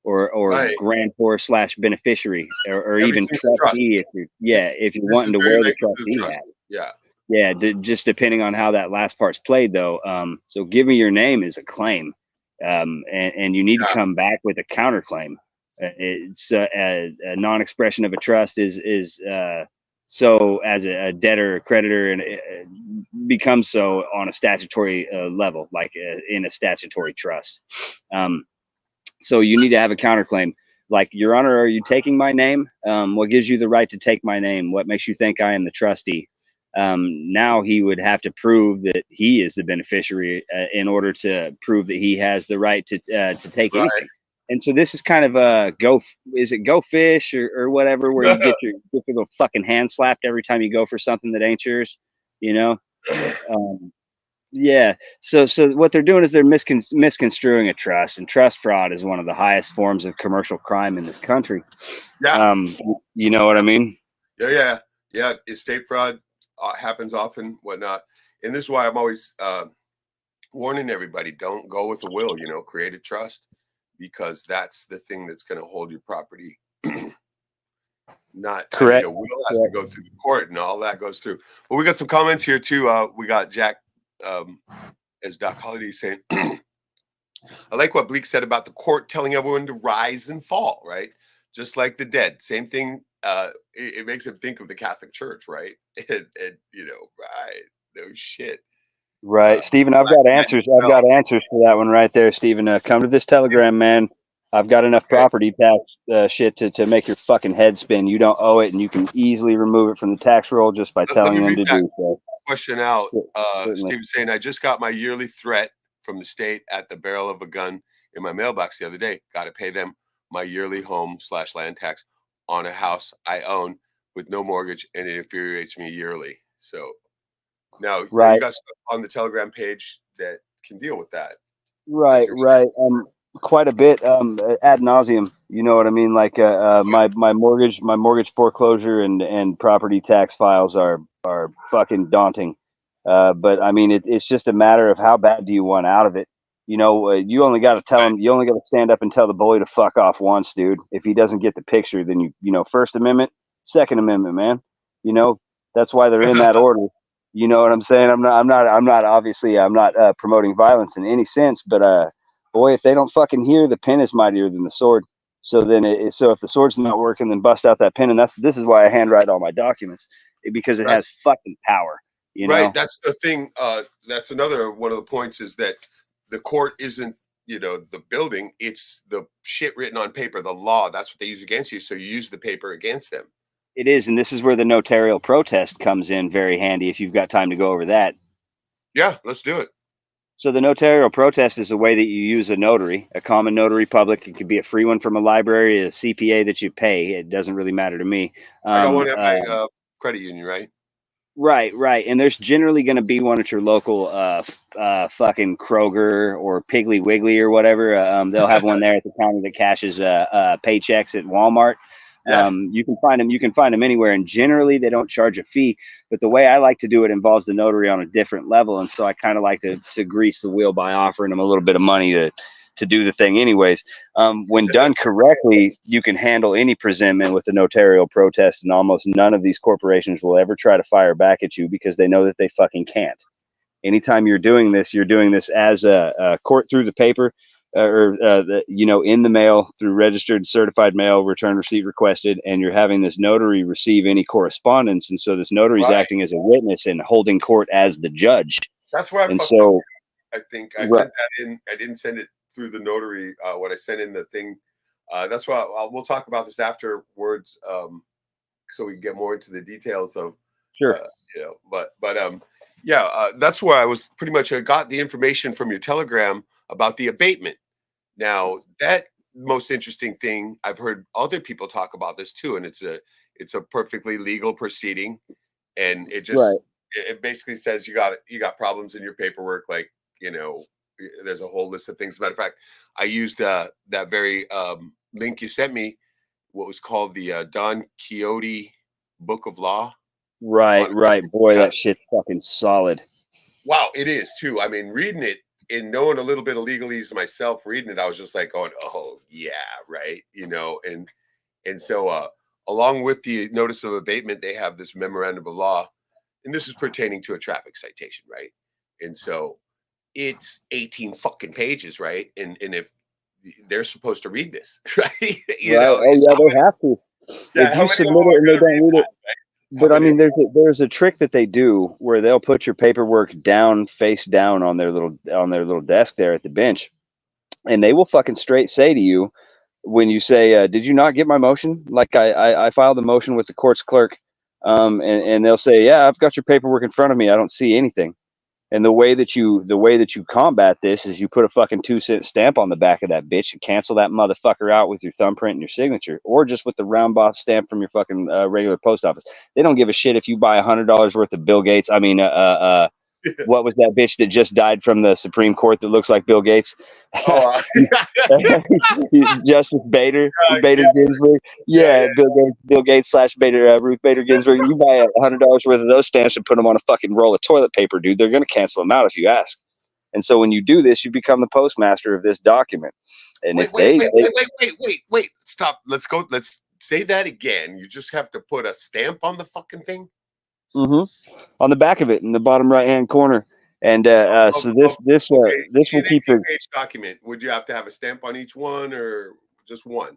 or right, grantor slash beneficiary or even everything's a trust. trustee if you're This is wanting to very wear the language of the trustee trust. hat. Yeah, Yeah, just depending on how that last part's played, though. So give me your name is a claim, and you need to yeah, come back with a counterclaim. It's a non-expression of a trust is so as a debtor or creditor, and it becomes so on a statutory level, like in a statutory trust. So you need to have a counterclaim. Like, Your Honor, are you taking my name? What gives you the right to take my name? What makes you think I am the trustee? Now he would have to prove that he is the beneficiary in order to prove that he has the right to take right. anything. And so this is kind of a is it go fish or whatever, where you get your little fucking hand slapped every time you go for something that ain't yours, you know? Um, yeah. So what they're doing is they're misconstruing a trust, and trust fraud is one of the highest forms of commercial crime in this country. Yeah, Um, you know what I mean? yeah. Estate fraud happens often, whatnot, and this is why I'm always warning everybody: don't go with a will. You know, create a trust because that's the thing that's going to hold your property. Not, I mean, Correct. a will has to Correct. go through the court and all that goes through. Well, we got some comments here too. We got Jack, um, as Doc Holliday saying, I like what Bleak said about the court telling everyone to rise and fall, right? Just like the dead. Same thing. It makes him think of the Catholic Church, right? And you know, right? No shit. Right, Stephen. I've Black got magic answers. I've got spells. answers for that one right there, Stephen. Come to this Telegram, man. I've got enough Okay, property tax shit to make your fucking head spin. You don't owe it, and you can easily remove it from the tax roll just by let me telling them read to that do so. question out. Certainly. Steve's saying, I just got my yearly threat from the state at the barrel of a gun in my mailbox the other day. Got to pay them my yearly home/land tax on a house I own with no mortgage, and it infuriates me yearly. So now you Right. got stuff on the Telegram page that can deal with that, as Right, you're right. Quite a bit, ad nauseum. You know what I mean? Like, saying. my mortgage foreclosure and property tax files are fucking daunting. But I mean, it's just a matter of how bad do you want out of it. You know, you only got to tell him. You only got to stand up and tell the bully to fuck off once, dude. If he doesn't get the picture, then you know, First Amendment. Second Amendment, man. You know, that's why they're in that order. You know what I'm saying? I'm not obviously, I'm not promoting violence in any sense, but boy, if they don't fucking hear, the pen is mightier than the sword. So then, so if the sword's not working, then bust out that pen, and this is why I handwrite all my documents, because it has That's fucking power. You right. know, That's the thing. That's another one of the points is that the court isn't, the building. It's the shit written on paper, the law. That's what they use against you. So you use the paper against them. it is, and this is where the notarial protest comes in very handy if you've got time to go over that. Yeah, let's do it. So the notarial protest is a way that you use a notary, a common notary public. It could be a free one from a library, a CPA that you pay. It doesn't really matter to me. I got one at my credit union, right? Right. And there's generally going to be one at your local fucking Kroger or Piggly Wiggly or whatever. They'll have one there at the counter that cashes paychecks at Walmart. Yeah. You can find them. You can find them anywhere, and generally they don't charge a fee. But the way I like to do it involves the notary on a different level, and so I kind of like to grease the wheel by offering them a little bit of money to do the thing, anyways. When done correctly, you can handle any presentment with the notarial protest, and almost none of these corporations will ever try to fire back at you because they know that they fucking can't. Anytime you're doing this as a court through the paper, in the mail through registered certified mail, return receipt requested, and you're having this notary receive any correspondence, and so this notary is Right. acting as a witness and holding court as the judge. That's where I And fucked so, up. I think I sent that in. I didn't send it through the notary. When I sent in the thing, that's why we'll talk about this afterwards, so we can get more into the details of, sure. That's where I was pretty much. I got the information from your telegram about the abatement. Now that most interesting thing, I've heard other people talk about this too, and it's a perfectly legal proceeding, and it just Right. it basically says you got problems in your paperwork, like, there's a whole list of things. As a matter of fact, I used that very link you sent me, what was called the Don Quixote Book of Law. Right. Boy, that shit's fucking solid. Wow, it is too. I mean, reading it and knowing a little bit of legalese myself, reading it, I was just like going, "Oh yeah, right," and so along with the notice of abatement, they have this memorandum of law, and this is pertaining to a traffic citation, right? And so it's 18 fucking pages, right? And if they're supposed to read this, right? Right. Oh yeah, they have to. If How you many of submit them it are and they going to don't read read it, that? Right? but I mean, there's a trick that they do where they'll put your paperwork down, face down on their little desk there at the bench, and they will fucking straight say to you when you say, "Did you not get my motion?" Like I filed a motion with the court's clerk, and they'll say, "Yeah, I've got your paperwork in front of me. I don't see anything." And the way that you combat this is you put a fucking 2-cent stamp on the back of that bitch and cancel that motherfucker out with your thumbprint and your signature, or just with the round box stamp from your fucking regular post office. They don't give a shit if you buy $100 worth of Bill Gates. I mean, what was that bitch that just died from the Supreme Court that looks like Bill Gates? Oh, Justice Bader Ginsburg. Ginsburg. Yeah, Bill Gates / Bader Ruth Bader Ginsburg. You buy $100 worth of those stamps and put them on a fucking roll of toilet paper, dude. They're gonna cancel them out if you ask. And so when you do this, you become the postmaster of this document. And Wait, if wait. Stop. Let's go. Let's say that again. You just have to put a stamp on the fucking thing. On the back of it in the bottom right hand corner. And so this will An keep it. 18-page document. Would you have to have a stamp on each one, or just one?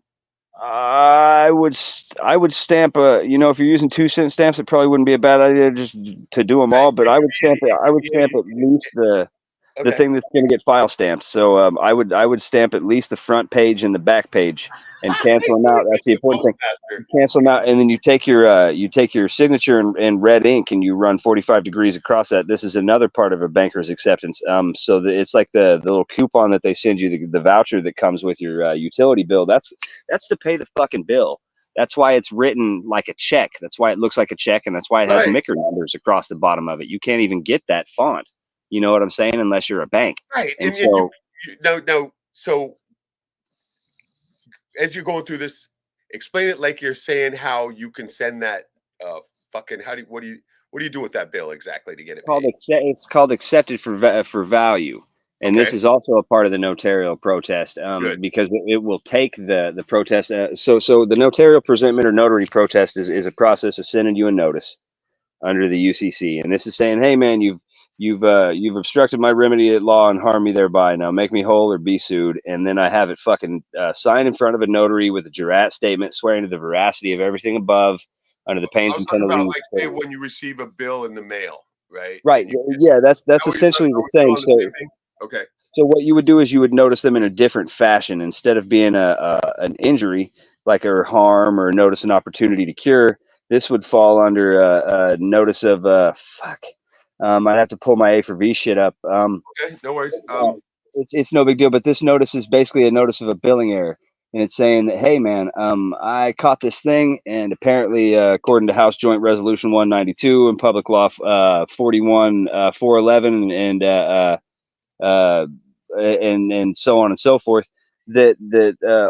I would stamp if you're using 2-cent stamps, it probably wouldn't be a bad idea just to do them all. But I would stamp it. I would stamp at least the thing that's going to get file stamped. So I would stamp at least the front page and the back page and cancel them out. That's the important thing. Cancel them out, and then you take your signature in red ink and you run 45 degrees across that. This is another part of a banker's acceptance. So it's like the little coupon that they send you, the voucher that comes with your utility bill. That's to pay the fucking bill. That's why it's written like a check. That's why it looks like a check, and that's why it has Micker numbers across the bottom of it. You can't even get that font. You know what I'm saying? Unless you're a bank. Right. And so So as you're going through this, explain it like you're saying how you can send that fucking what do you do with that bill exactly to get it paid? it's called accepted for value. And Okay. this is also a part of the notarial protest, Good. because it will take the protest. So the notarial presentment or notary protest is a process of sending you a notice under the UCC, and this is saying, hey man, you've obstructed my remedy at law and harmed me thereby. Now make me whole or be sued. And then I have it fucking signed in front of a notary with a jurat statement swearing to the veracity of everything above under the I pains was and talking about, penalties. like, say when you receive a bill in the mail, right? Right. And you Yeah, that's are we essentially are the we still same. on the So same thing? Okay. so what you would do is you would notice them in a different fashion instead of being an injury like a harm or notice an opportunity to cure. This would fall under a notice of fuck. I'd have to pull my A for V shit up. Okay. No worries. It's no big deal, but this notice is basically a notice of a billing error, and it's saying that, hey man, I caught this thing, and apparently, according to House Joint Resolution 192 and Public Law 41 411 uh, and so on and so forth, that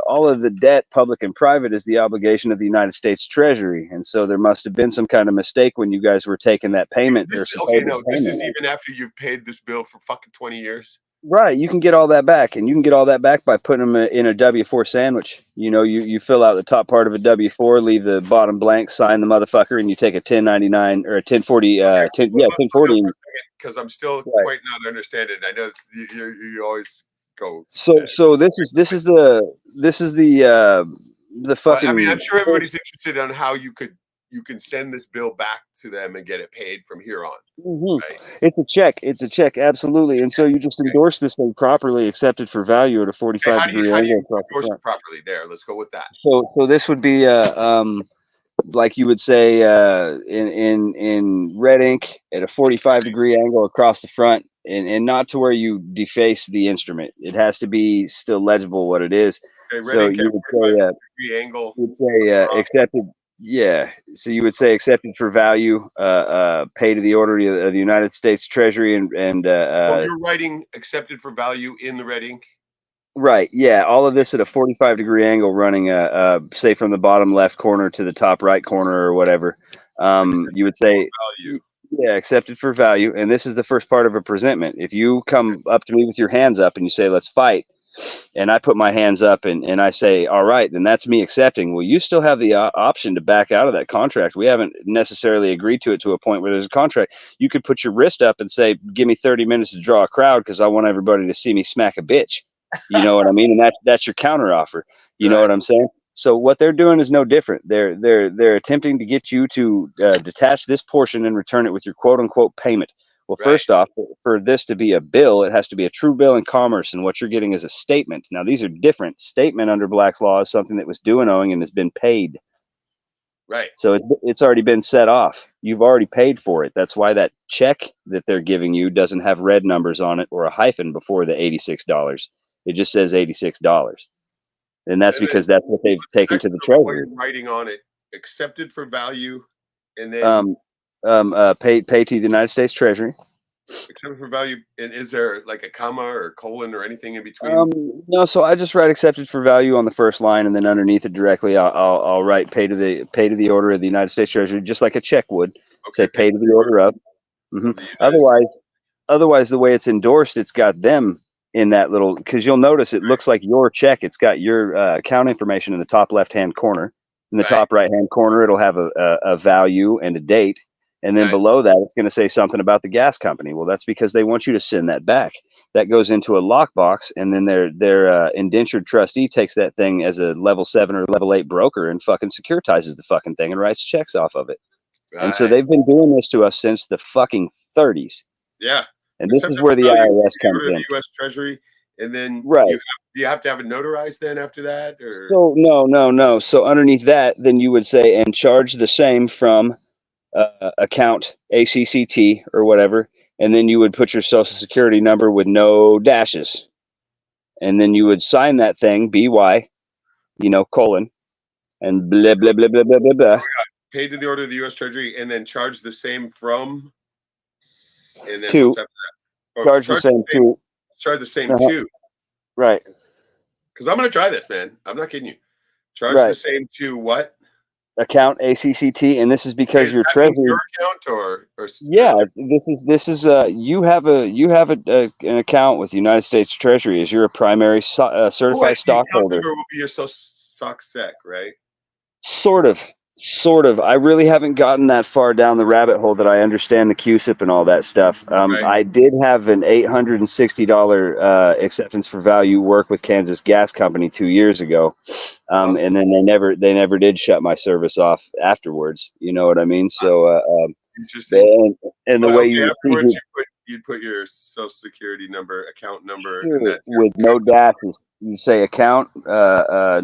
all of the debt, public and private, is the obligation of the United States Treasury, and so there must have been some kind of mistake when you guys were taking that payment or Okay. supposed No, this is payment. even after you've paid this bill for fucking 20 years. Right, you can get all that back, and you can get all that back by putting them in a W-4 sandwich. You know, you fill out the top part of a W-4, leave the bottom blank, sign the motherfucker, and you take a 1099 or a 1040. Okay. 1040. Because I'm still Right. quite not understanding. I know you always go. So this is the But I mean, I'm fucking. sure everybody's interested on how you can send this bill back to them and get it paid from here on, Mhm. right? It's a check. It's a check, absolutely. And so you just Okay. endorse this thing properly, accepted for value at a Okay, 45 degree how do angle you across the endorse it front. properly? There, let's go with that. So this would be like you would say in red ink at a 45 degree angle across the front, and not to where you deface the instrument. It has to be still legible what it is. Okay, red So ink at you a would 45 say degree angle. accepted. Yeah. So you would say accepted for value, pay to the order of the United States Treasury, and Oh, you're writing accepted for value in the red ink. right. Yeah. All of this at a 45 degree angle, running say from the bottom left corner to the top right corner or whatever. You Accepted would for say, value. yeah, accepted for value. And this is the first part of a presentment. If you come up to me with your hands up and you say, let's fight, and I put my hands up and I say, all right, then that's me accepting. Well, you still have the option to back out of that contract. We haven't necessarily agreed to it to a point where there's a contract. You could put your wrist up and say, give me 30 minutes to draw a crowd because I want everybody to see me smack a bitch. You know what I mean? And that's your counter offer. You know Right, what I'm saying? So what they're doing is no different. They're attempting to get you to detach this portion and return it with your quote unquote payment. Well, right. first off, for this to be a bill, it has to be a true bill in commerce, and what you're getting is a statement. Now, these are different. Statement under Black's law is something that was due and owing and has been paid. Right. So it's already been set off. You've already paid for it. That's why that check that they're giving you doesn't have red numbers on it or a hyphen before the $86. It just says $86. And that's And then because that's what they've what's the taken next to the part of what treasury. you're writing on it? Accepted for value, and then Pay to the United States Treasury. accepted for value. And is there like a comma or colon or anything in between? No, so I just write accepted for value on the first line, and then underneath it directly, I'll write pay to the order of the United States Treasury, just like a check would say Okay, pay pay to to the the order order of. Hmm. of the United States. Otherwise, the way it's endorsed, it's got them in that little, because you'll notice it looks like your check. It's got your account information in the top left hand corner. In the Right, top right hand corner, it'll have a value and a date. And then right, below that, it's going to say something about the gas company. Well, that's because they want you to send that back. That goes into a lockbox, and then their indentured trustee takes that thing as a level 7 or level 8 broker and fucking securitizes the fucking thing and writes checks off of it. And so right. they've been doing this to us since the fucking 30s. Yeah. And this is Accepted where for the value, pay IRS to the comes order of the in. U.S. Treasury, and then Right. you have to have it notarized then after that, or So no. So underneath that, then you would say and charge the same from account ACCT or whatever, and then you would put your social security number with no dashes, and then you would sign that thing BY, colon, and blah blah blah blah blah blah blah. paid to the order of the U.S. Treasury, and then charge the same from, and then what's Two, after that? Oh, charge the same to. charge the same Uh-huh. to. Right. Because I'm gonna try this, man. I'm not kidding you. Charge the Right. same to what? account, ACCT, and this is because Does your that mean treasury. your account or Yeah, different? this is you have an account with the United States Treasury as you're a primary Oh, wait, certified the account stockholder. number will be your sock sec, right? Sort of, sort of. I really haven't gotten that far down the rabbit hole that I understand the QSIP and all that stuff. Right. I did have an $860 acceptance for value work with Kansas Gas Company 2 years ago, Uh-huh. and then they never did shut my service off afterwards. You know what I mean? So, Interesting. and the But way okay, you would see afterwards you'd put your social security number, account number, and sure, that's your with no dashes. You say account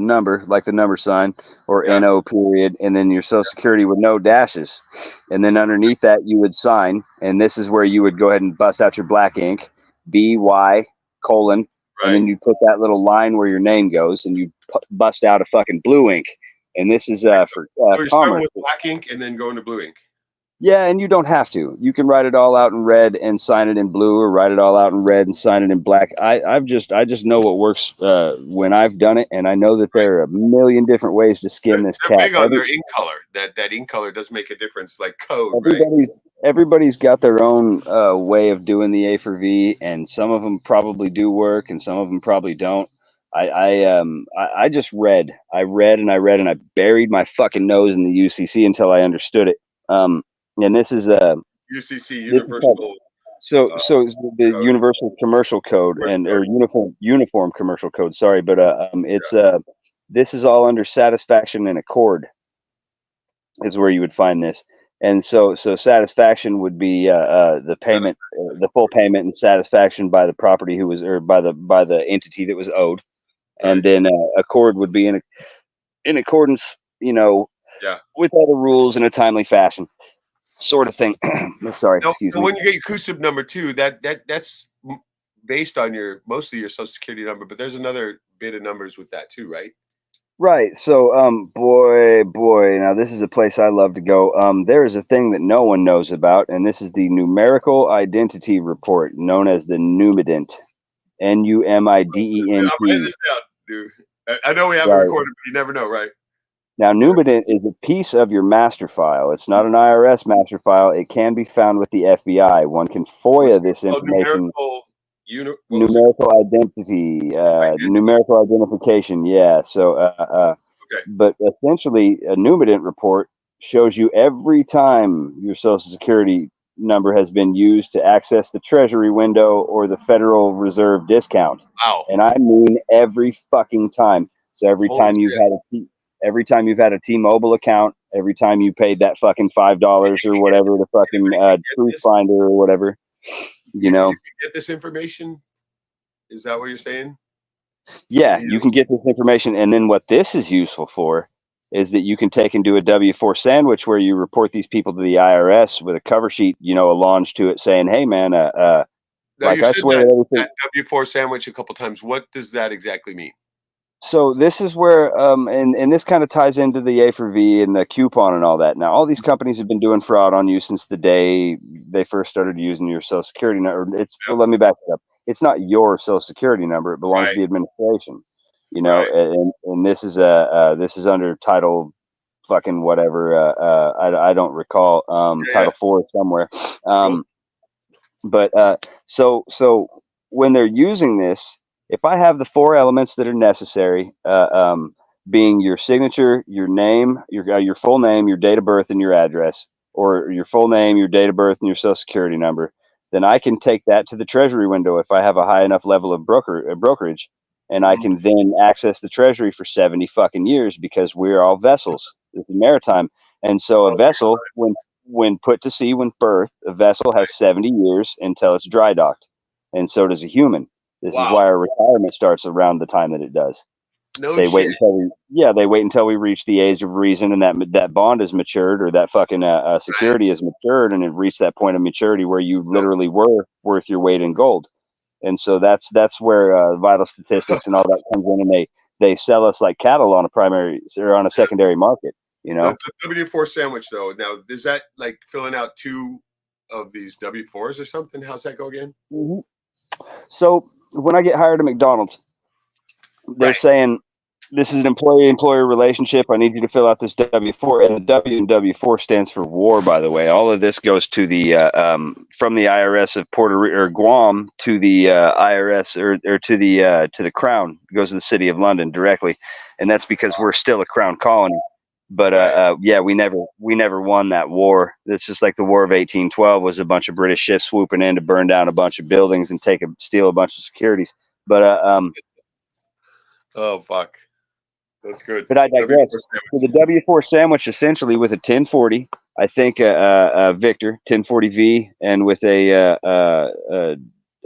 number, like the number sign, or yeah, NO period, and then your social security with no dashes. And then underneath that, you would sign. And this is where you would go ahead and bust out your black ink, BY colon, and right. then you put that little line where your name goes, and you bust out a fucking blue ink. And this is for So you're starting commerce. with black ink and then going to blue ink. Yeah, and you don't have to. You can write it all out in red and sign it in blue, or write it all out in red and sign it in black. I just know what works when I've done it, and I know that Right. there are a million different ways to skin this They're cat. big on their ink color. That ink color does make a difference, like code, right? Everybody's got their own way of doing the A for V, and some of them probably do work, and some of them probably don't. I just read. I read and I read, and I buried my fucking nose in the UCC until I understood it. And UCC this is called Universal so it's the Code. Universal Commercial Code Morse and code. or Uniform Commercial Code. Sorry, but it's Yeah. this is all under satisfaction and accord is where you would find this. And so satisfaction would be the payment, the full payment and satisfaction by the property who was, or by the entity that was owed. And Right. then accord would be in accordance, Yeah. with all the rules in a timely fashion, sort of thing. Sorry, No, excuse no, me. when you get your CUSIP number two, that's based on your mostly your social security number, but there's another bit of numbers with that too, right? Right. So, boy, now this is a place I love to go. There is a thing that no one knows about, and this is the numerical identity report, known as the NUMIDENT. I'm writing NUMIDENT. this down, dude. I know we have it Right. recorded, but you never know, right? Now, NUMIDENT is a piece of your master file. It's not an IRS master file. It can be found with the FBI. One can What's FOIA it this called? information. What was it? Numerical identity, Identity. numerical identification. Yeah. So, Okay. but essentially, a NUMIDENT report shows you every time your Social Security number has been used to access the Treasury window or the Federal Reserve discount, Wow. and I mean every fucking time. So Holy shit. every time you've had a T-Mobile account, every time you paid that fucking $5 or whatever, the fucking Anybody can get Truth this. Finder or whatever, you You know. can get this information. Is that what you're saying? Yeah, You you can get this information, and then what this is useful for is that you can take and do a W-4 sandwich where you report these people to the IRS with a cover sheet, a launch to it saying, "Hey, man, Now like you I said swear that everything." that W4 sandwich a couple times. What does that exactly mean? So this is where, and this kind of ties into the A for V and the coupon and all that. Now, all these companies have been doing fraud on you since the day they first started using your Social Security number. Yep. Well, let me back it up. It's not your Social Security number; it belongs to Right. the administration. Right. And this is this is under Title fucking whatever. I don't recall. Yeah. Title 4 somewhere. Cool. But so when they're using this, if I have the four elements that are necessary, being your signature, your name, your full name, your date of birth, and your address, or your full name, your date of birth, and your social security number, then I can take that to the treasury window if I have a high enough level of brokerage, and I Mhm. can then access the treasury for 70 fucking years because we're all vessels. It's maritime, and so a Oh, vessel when put to sea when birth, a vessel has 70 years until it's dry docked, and so does a human. This is wow. why our retirement starts around the time that it does. No They wait shit. until they wait until we reach the age of reason, and that bond is matured, or that fucking Right. security is matured, and it reached that point of maturity where you So, literally were worth your weight in gold. And so that's where vital statistics and all that comes in, and they sell us like cattle on a primary or on a secondary market. You the, know. the W4 sandwich though. Now, is that like filling out two of these W4s or something? How's that go again? So when I get hired at McDonald's, they're Right. saying, This is an employee-employer relationship. I need you to fill out this W-4, and the W in W-4 stands for war. By the way, all of this goes to the from the IRS of Puerto Rico or Guam to the IRS or to the Crown. It goes to the City of London directly, and that's because we're still a Crown colony. But yeah, we never won that war. It's just like the War of 1812 was a bunch of British ships swooping in to burn down a bunch of buildings and steal a bunch of securities. But oh fuck. That's good. But I digress. So the W4 sandwich, essentially with a 1040, I think Victor 1040V, and with a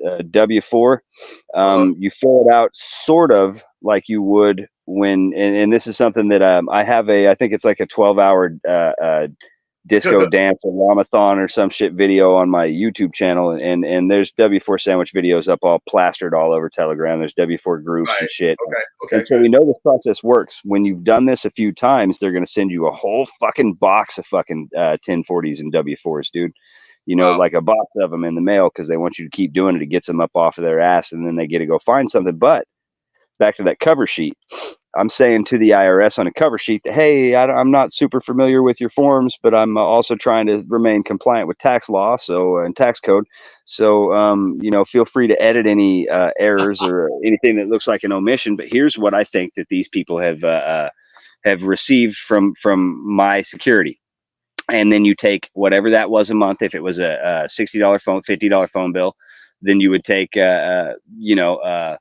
W4, you fill it out sort of like you would when, and this is something that I have I think it's like a 12-hour disco dance or Ramathon or some shit video on my YouTube channel, and there's W4 sandwich videos up all plastered all over Telegram. There's W4 groups and shit. Okay. And so we know this process works. When you've done this a few times, they're going to send you a whole fucking box of fucking 1040s and W4s, dude. You know, like a box of them in the mail because they want you to keep doing it. It gets them up off of their ass, and then they get to go find something. But back to that cover sheet. I'm saying to the IRS on a cover sheet that, hey, I'm not super familiar with your forms, but I'm also trying to remain compliant with tax law, and tax code. So, you know, feel free to edit any errors or anything that looks like an omission. But here's what I think that these people have received from my security. And then you take whatever that was a month. If it was a $60 phone, $50 phone bill, then you would take, $600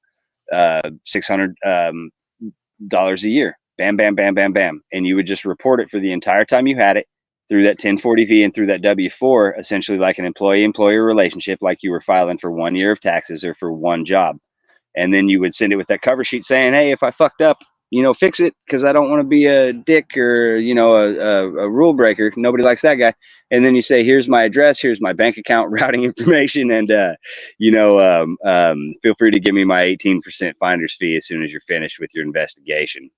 a year. Bam, bam, bam, bam, bam. And you would just report it for the entire time you had it through that 1040V and through that W4, essentially like an employee-employer relationship, like you were filing for 1 year of taxes or for one job. And then you would send it with that cover sheet saying, hey, if I fucked up, you know, fix it because I don't want to be a dick or, you know, a rule breaker. Nobody likes that guy. And then you say, here's my address, here's my bank account routing information, and, feel free to give me my 18% finder's fee as soon as you're finished with your investigation.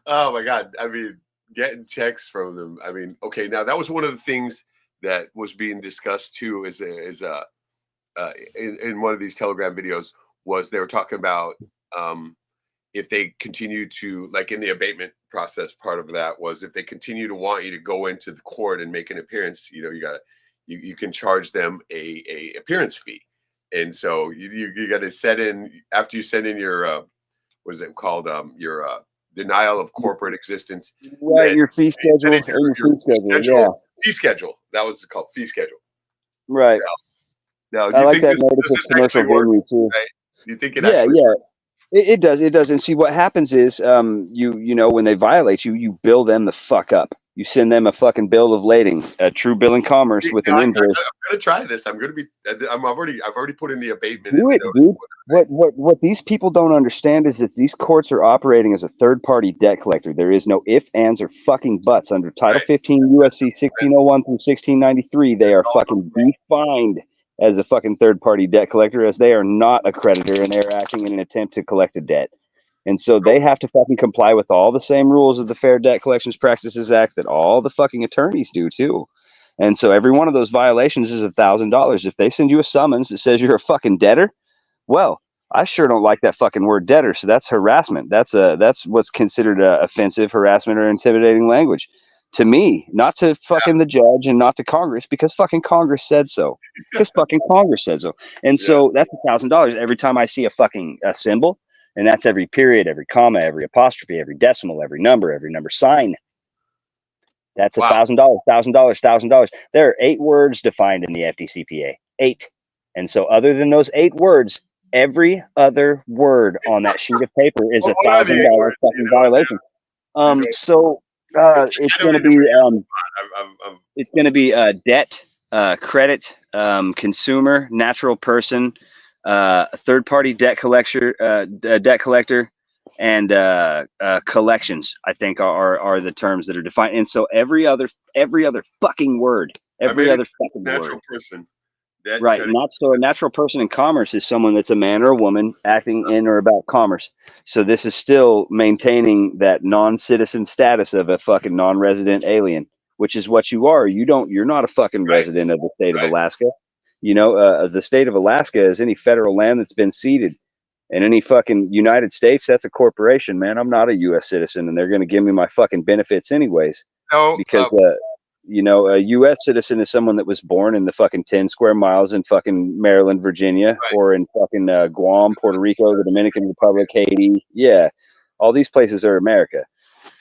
Oh, my God. I mean, getting checks from them. I mean, okay, now that was one of the things that was being discussed, too, in one of these Telegram videos, was they were talking about if they continue to, like in the abatement process, part of that was if they continue to want you to go into the court and make an appearance, you know, you can charge them a appearance fee. And so you got to set in, after you send in your what is it called, your denial of corporate existence, right? Your fee schedule, fee schedule. That was called fee schedule, right? Now, I like that notice of commercial venue too. Right? Do you think it actually? Yeah. It does. It does. And see, what happens is, you know, when they violate you, you bill them the fuck up. You send them a fucking bill of lading, a true bill in commerce with an invoice. I'm gonna try this. I've already put in the abatement. Do it, dude. What these people don't understand is that these courts are operating as a third-party debt collector. There is no ifs, ands, or fucking buts under Title 15 USC 1601 through 1693. They are fucking defined as a fucking third-party debt collector, as they are not a creditor and they're acting in an attempt to collect a debt. And so they have to fucking comply with all the same rules of the Fair Debt Collections Practices Act that all the fucking attorneys do too. And so every one of those violations is $1,000. If they send you a summons that says you're a fucking debtor, well, I sure don't like that fucking word debtor. So that's harassment. That's what's considered offensive, harassment, or intimidating language. To me, not to fucking the judge and not to Congress, because fucking Congress said so. Because fucking Congress said so. And so that's $1,000 every time I see a symbol, and that's every period, every comma, every apostrophe, every decimal, every number sign. That's $1,000, $1,000. There are 8 words defined in the FDCPA. 8. And so other than those 8 words, every other word on that sheet of paper is $1,000 fucking violation. So it's going to be debt, credit, consumer, natural person, third-party debt collector, and collections. I think are the terms that are defined. And so every other fucking word, natural person. Right. So a natural person in commerce is someone that's a man or a woman acting in or about commerce. So this is still maintaining that non-citizen status of a fucking non-resident alien, which is what you are. You're not a fucking resident of the state of Alaska. You know, the state of Alaska is any federal land that's been ceded. And any fucking United States, that's a corporation, man. I'm not a U.S. citizen, and they're going to give me my fucking benefits anyways. No, Because, you know, a U.S. citizen is someone that was born in the fucking 10 square miles in fucking Maryland, Virginia, right. or in fucking Guam, Puerto Rico, the Dominican Republic, Haiti. Yeah. All these places are America,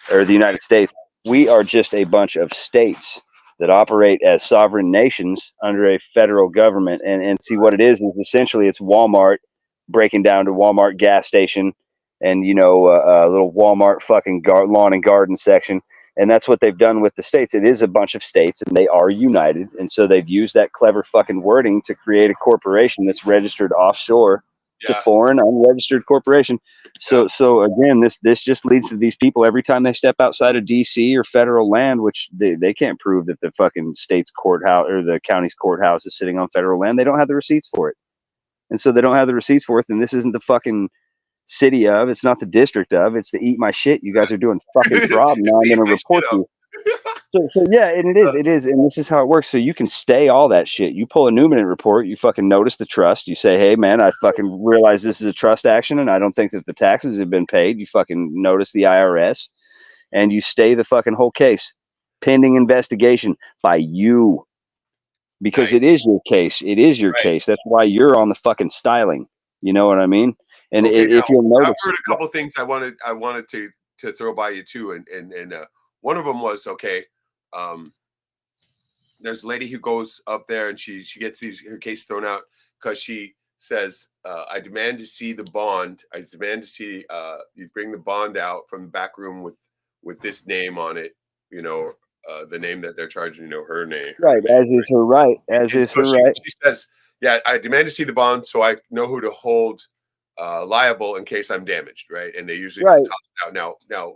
or the United States. We are just a bunch of states that operate as sovereign nations under a federal government. And see, what it is essentially it's Walmart breaking down to Walmart gas station and, you know, a little Walmart fucking lawn and garden section. And that's what they've done with the states. It is a bunch of states and they are united. And so they've used that clever fucking wording to create a corporation that's registered offshore. It's a foreign unregistered corporation. So again, this just leads to these people every time they step outside of DC or federal land, which they can't prove that the fucking state's courthouse or the county's courthouse is sitting on federal land. They don't have the receipts for it. And so they don't have the receipts for it. And this isn't the fucking city of, it's not the district of, it's the eat my shit. You guys are doing fucking fraud. Now I'm going to report you. So yeah, and it is, and this is how it works. So you can stay all that shit. You pull a Newman report, you fucking notice the trust. You say, hey man, I fucking realize this is a trust action, and I don't think that the taxes have been paid. You fucking notice the IRS, and you stay the fucking whole case pending investigation by you, because it is your case. It is your case. That's why you're on the fucking styling. You know what I mean? And if you'll notice, I've heard a couple of things I wanted to throw by you too, and one of them was there's a lady who goes up there and she gets her case thrown out because she says, I demand to see the bond. I demand to see you bring the bond out from the back room with this name on it, you know, the name that they're charging, you know, her name. Right, as is her right. As is her right. She says, yeah, I demand to see the bond so I know who to hold liable in case I'm damaged, right? And they usually just toss it out. Now,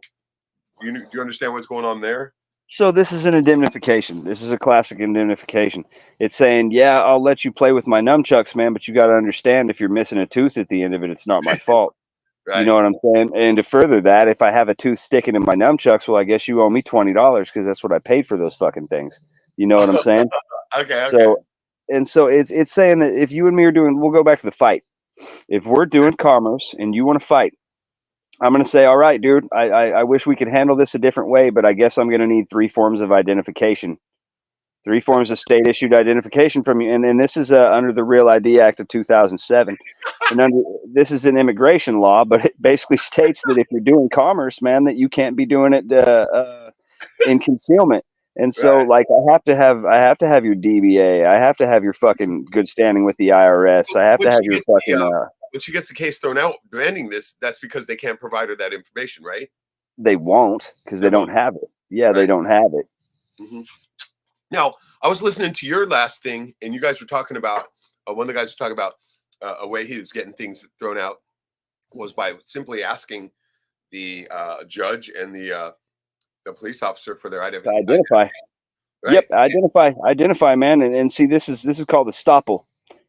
do you understand what's going on there? So this is an indemnification. This is a classic indemnification. It's saying, yeah, I'll let you play with my nunchucks, man, but you got to understand, if you're missing a tooth at the end of it, it's not my fault. Right. You know what I'm saying? And to further that, if I have a tooth sticking in my nunchucks, well, I guess you owe me $20 because that's what I paid for those fucking things. You know what I'm saying? Okay. So it's saying that if you and me are doing, we'll go back to the fight. If we're doing commerce and you want to fight, I'm going to say, all right, dude, I wish we could handle this a different way, but I guess I'm going to need 3 forms of identification, 3 forms of state issued identification from you. And this is under the Real ID Act of 2007. And this is an immigration law, but it basically states that if you're doing commerce, man, that you can't be doing it in concealment. And so like, I have to have your DBA. I have to have your fucking good standing with the IRS. I have to have your fucking, when she gets the case thrown out demanding this, that's because they can't provide her that information, right? They won't, because they don't have it. Yeah, they don't have it. Mm-hmm. Now, I was listening to your last thing, and you guys were talking about, one of the guys was talking about a way he was getting things thrown out was by simply asking the judge and the police officer for their identification. Identify. Right? Yep, identify, man. And see, this is called estoppel.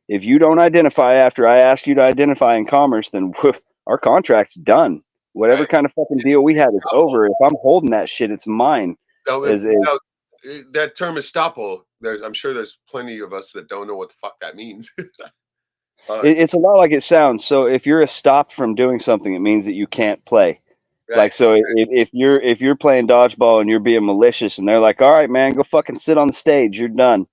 If you don't identify after I ask you to identify in commerce, then our contract's done. Whatever kind of fucking deal we had is over. If I'm holding that shit, it's mine. That term estoppel, I'm sure there's plenty of us that don't know what the fuck that means. It's a lot like it sounds. So if you're stopped from doing something, it means that you can't play. Right. Like, so if you're playing dodgeball and you're being malicious and they're like, all right, man, go fucking sit on the stage. You're done.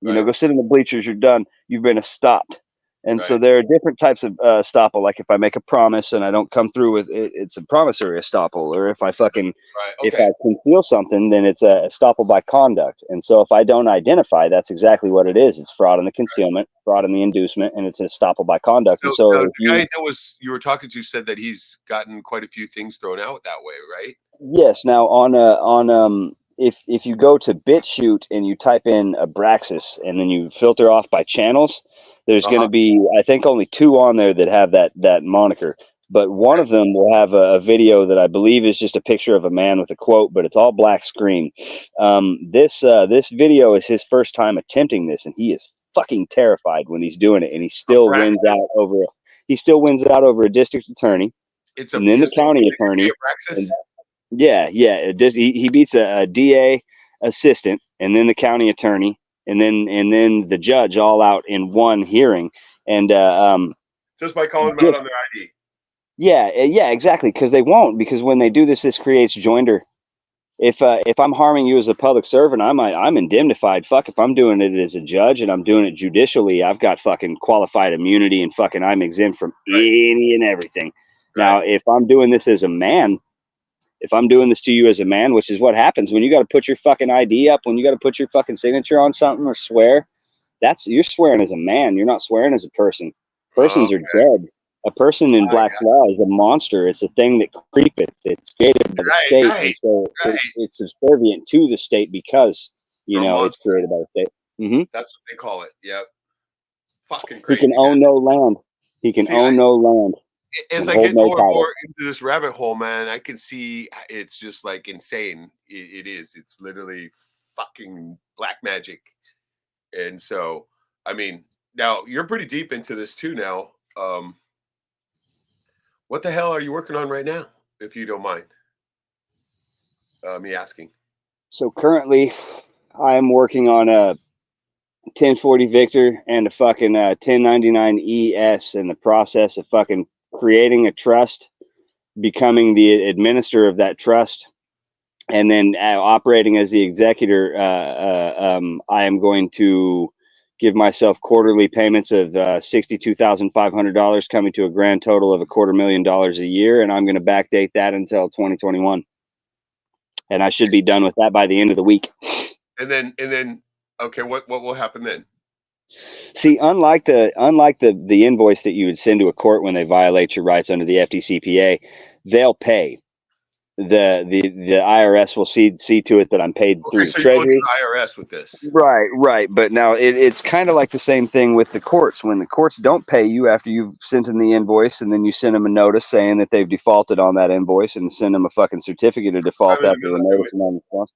You know, go sit in the bleachers. You're done. You've been stopped. And so there are different types of estoppel. Like if I make a promise and I don't come through with it, it's a promissory estoppel. Or if I fucking, if I conceal something, then it's a estoppel by conduct. And so if I don't identify, that's exactly what it is. It's fraud in the concealment, fraud in the inducement, and it's estoppel by conduct. And so the guy that you were talking to said that he's gotten quite a few things thrown out that way, right? Yes. Now if you go to BitChute and you type in Abraxas and then you filter off by channels, there's going to be, I think, only 2 on there that have that moniker. But one of them will have a video that I believe is just a picture of a man with a quote, but it's all black screen. This video is his first time attempting this, and he is fucking terrified when he's doing it, and he still wins out over a district attorney, and then the county attorney. He beats a DA assistant, and then the county attorney, and then the judge, all out in one hearing. And just by calling them out on their ID. Yeah, yeah, exactly. Because they won't. Because when they do this, this creates joinder. If I'm harming you as a public servant, I'm indemnified. Fuck, if I'm doing it as a judge and I'm doing it judicially, I've got fucking qualified immunity and fucking I'm exempt from Right. any and everything. Right. Now, if I'm doing this as a man, if I'm doing this to you as a man, which is what happens when you got to put your fucking ID up, when you got to put your fucking signature on something or swear, that's you're swearing as a man. You're not swearing as a person. Oh, Persons are dead. A person in Black's law is a monster. It's a thing that creepeth. It's created by the right, state, and right, so right. it's subservient to the state because You're a it's monster. created by the state. Mm-hmm. That's what they call it. Yep. Fucking He can crazy, man. own no land. He can See, own no land as and I hold get no more and title. more into this rabbit hole, man, I can see it's just like insane. It is. It's literally fucking black magic. And so, I mean, now you're pretty deep into this too now. What the hell are you working on right now, if you don't mind me asking? So currently, I am working on a 1040 Victor and a fucking 1099 ES in the process of fucking creating a trust, becoming the administrator of that trust, and then operating as the executor. I am going to give myself quarterly payments of $62,500, coming to a grand total of $250,000 a year, and I'm going to backdate that until 2021, and I should be done with that by the end of the week. And then, okay, what will happen then? See, unlike the invoice that you would send to a court when they violate your rights under the FDCPA, they'll pay. The IRS will see to it that I'm paid through Okay, the so you're going to Treasury. the IRS with this. Right. But now it's kind of like the same thing with the courts. When the courts don't pay you after you've sent them the invoice, and then you send them a notice saying that they've defaulted on that invoice, and send them a fucking certificate of default Rather than after the do notice it. and non-response.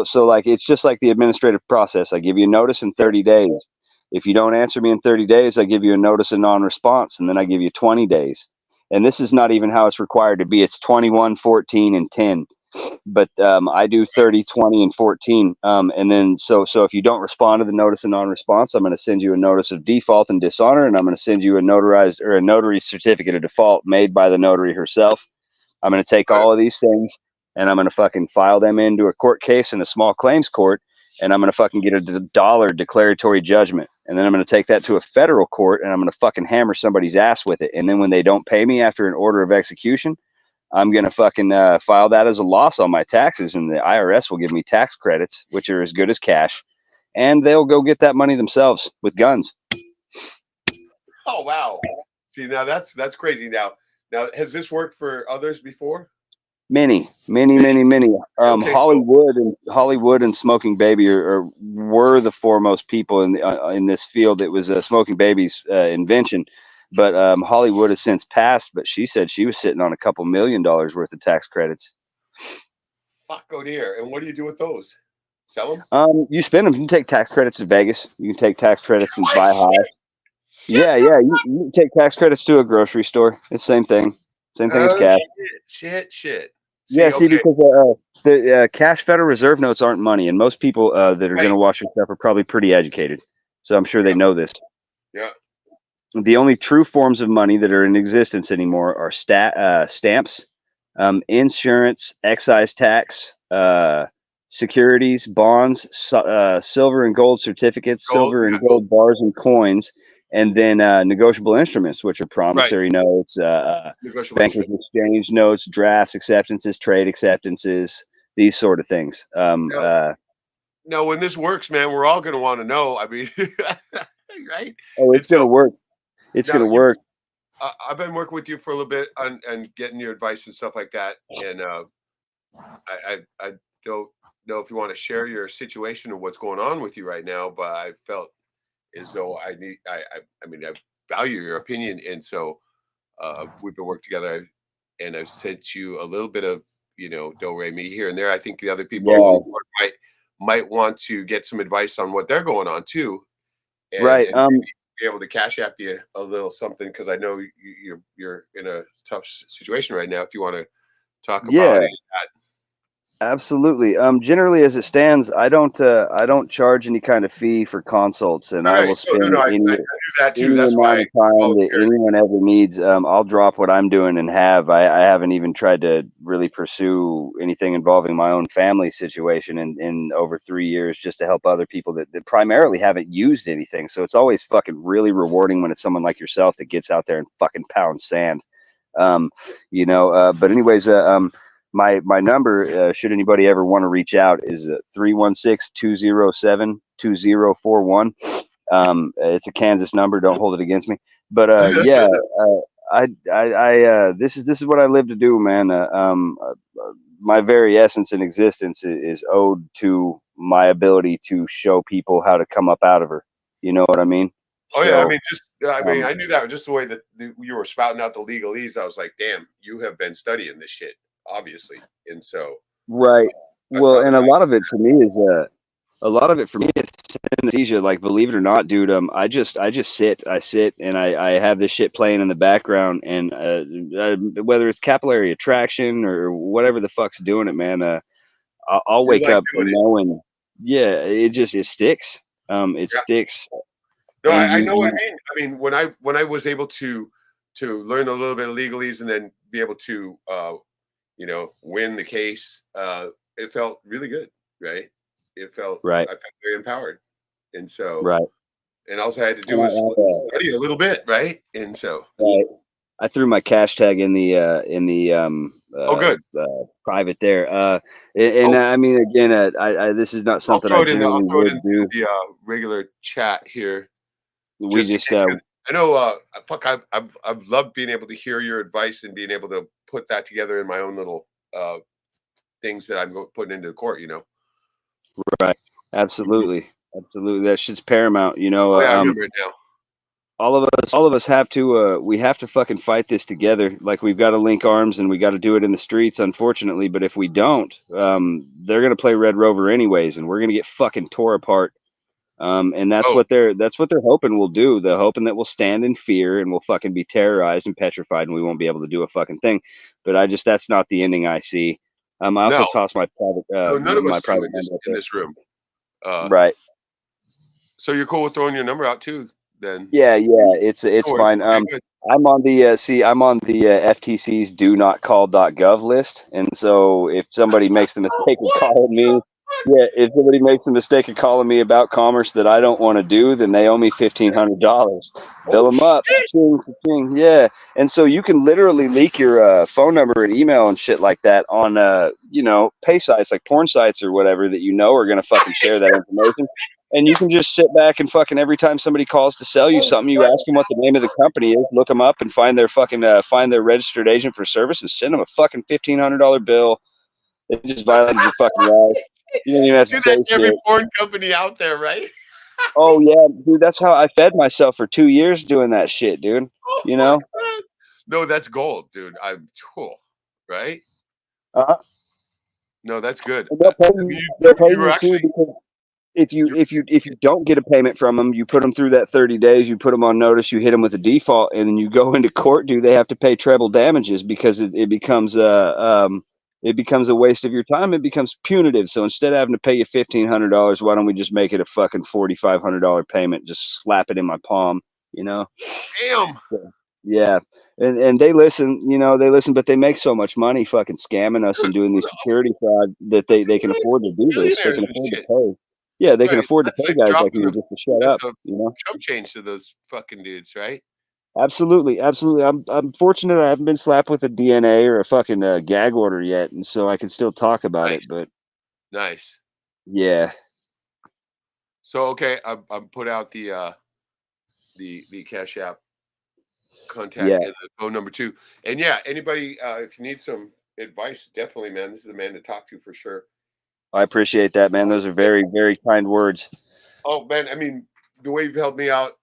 So like it's just like the administrative process. I give you a notice in 30 days. If you don't answer me in 30 days, I give you a notice of non-response, and then I give you 20 days. And this is not even how it's required to be. It's 21, 14, and 10. But I do 30, 20, and 14. And then so if you don't respond to the notice of non-response, I'm going to send you a notice of default and dishonor, and I'm going to send you a notarized or a notary certificate of default made by the notary herself. I'm going to take all of these things and I'm going to fucking file them into a court case in a small claims court, and I'm going to fucking get a dollar declaratory judgment. And then I'm going to take that to a federal court, and I'm going to fucking hammer somebody's ass with it. And then when they don't pay me after an order of execution, I'm going to fucking file that as a loss on my taxes, and the IRS will give me tax credits, which are as good as cash, and they'll go get that money themselves with guns. Oh, wow. See, now that's crazy. Now, has this worked for others before? Many. Okay, Hollywood and Smoking Baby were the foremost people in this field. It was Smoking Baby's invention, but Hollywood has since passed. But she said she was sitting on a couple $1 million worth of tax credits. fuck, oh dear. And what do you do with those? Sell them? You spend them. You can take tax credits to Vegas. You can take tax credits and Oh, buy shit. high. Yeah. You can take tax credits to a grocery store. It's the same thing. Same thing as cash. Shit. See, Yeah, see, okay. because the cash Federal Reserve notes aren't money, and most people that are going to watch your stuff are probably pretty educated. So I'm sure they know this. Yeah. The only true forms of money that are in existence anymore are stamps, insurance, excise tax, securities, bonds, silver and gold certificates, Gold, silver yeah, and gold bars and coins, and then negotiable instruments, which are promissory notes, negotiable bankers exchange notes, drafts, acceptances, trade acceptances, these sort of things. Now, when this works, man, we're all going to want to know. I mean, right? Oh, it's And going to so work. It's now going to work. I've been working with you for a little bit on getting your advice and stuff like that. And I don't know if you want to share your situation and what's going on with you right now, but I felt as though I mean, I value your opinion. And so we've been working together, and I've sent you a little bit of, do re mi here and there. I think the other people on board might want to get some advice on what they're going on too, and be able to cash app you a little something, because I know you're in a tough situation right now. If you want to talk about it, Absolutely. Generally, as it stands, I don't charge any kind of fee for consults, and All I right. will No, spend I knew that too. any That's why amount I of time that volunteered. anyone ever needs. I'll drop what I'm doing and have. I haven't even tried to really pursue anything involving my own family situation in over 3 years, just to help other people that primarily haven't used anything. So it's always fucking really rewarding when it's someone like yourself that gets out there and fucking pounds sand. Um, but anyways, my number, should anybody ever want to reach out, is 316-207-2041. It's a Kansas number. Don't hold it against me. But yeah, this is what I live to do, man. My very essence and existence is owed to my ability to show people how to come up out of her. You know what I mean? Oh yeah, I So, mean, I knew that just the way that you were spouting out the legalese. I was like, damn, you have been studying this shit, obviously, and so right. that's Well, not and a like, lot of it for me is a lot of it for me is synesthesia. Like, believe it or not, dude, I sit and I have this shit playing in the background, and whether it's capillary attraction or whatever the fuck's doing it, man, I'll you wake like up doing it. knowing, yeah, it sticks. It Yeah. sticks, No, and I know what you I mean. I mean, when I was able to learn a little bit of legalese and then be able to win the case, it felt really good, right? right, I felt very empowered, and so right. and all I had to do And was study a little bit, right? And so, right. I threw my cash tag in the oh, good. private there. And Oh, I mean, again, this is not I'll something throw I it in the I'll generally throw it would into do. the regular chat here, We just in just case, because I know, fuck, I've loved being able to hear your advice and being able to put that together in my own little uh, things that I'm putting into the court. right, absolutely, absolutely. That shit's paramount. Oh yeah, I remember it now. All of us have to we have to fucking fight this together. Like, we've got to link arms and we got to do it in the streets, unfortunately. But if we don't, they're gonna play Red Rover anyways, and we're gonna get fucking tore apart. And that's Oh what they're hoping we'll do. They're hoping that we'll stand in fear and we'll fucking be terrorized and petrified, and we won't be able to do a fucking thing. But that's not the ending I see. I also no, tossed my no, none of my us do private number up in there. this room. Uh, Right. so you're cool with throwing your number out too? Then Yeah, yeah, it's no worries. fine. Okay, good. I'm on the FTC's do not call.gov list, and so if somebody makes the mistake of What? calling me, yeah, if somebody makes the mistake of calling me about commerce that I don't want to do, then they owe me $1,500. Bill Oh them up, shit! ching, ching, yeah. And so you can literally leak your phone number and email and shit like that on pay sites like porn sites or whatever that are gonna fucking share that information. And you can just sit back and fucking, every time somebody calls to sell you Oh something, you my ask them what the name of the company is, look them up, and find their fucking find their registered agent for service, and send them a fucking $1,500 bill. They just violated your fucking rights. You don't even have to dude, say that's every shit. porn company out there, right? Oh yeah, dude, that's how I fed myself for 2 years doing that shit, dude. Oh You my know? god! No, that's gold, dude. I'm cool, right? Uh-huh. No, that's good. And I mean, they'll pay you were you too, actually because if you you if you if you don't get a payment from them, you put them through that 30 days, you put them on notice, you hit them with a default, and then you go into court. Do they have to pay treble damages, because it becomes a waste of your time. It becomes punitive. So instead of having to pay you $1,500, why don't we just make it a fucking $4,500 payment? Just slap it in my palm, you know? damn So, yeah. And they listen, they listen, but they make so much money fucking scamming us and doing these security fraud that they can afford to do this. They can millionaires and afford to shit. pay. Yeah, they can Right. afford to That's pay a guys drop like in me the just to shut that's up, a you know? chump change to those fucking dudes, right? Absolutely, absolutely. I'm fortunate I haven't been slapped with a DNA or a fucking gag order yet, and so I can still talk about Nice, it. But nice. yeah, So okay, I'm put out the Cash App yeah, contact and the phone number too. And yeah, anybody if you need some advice, definitely, man, this is the man to talk to for sure. I appreciate that, man. Those are very, very kind words. Oh man, I mean, the way you've helped me out,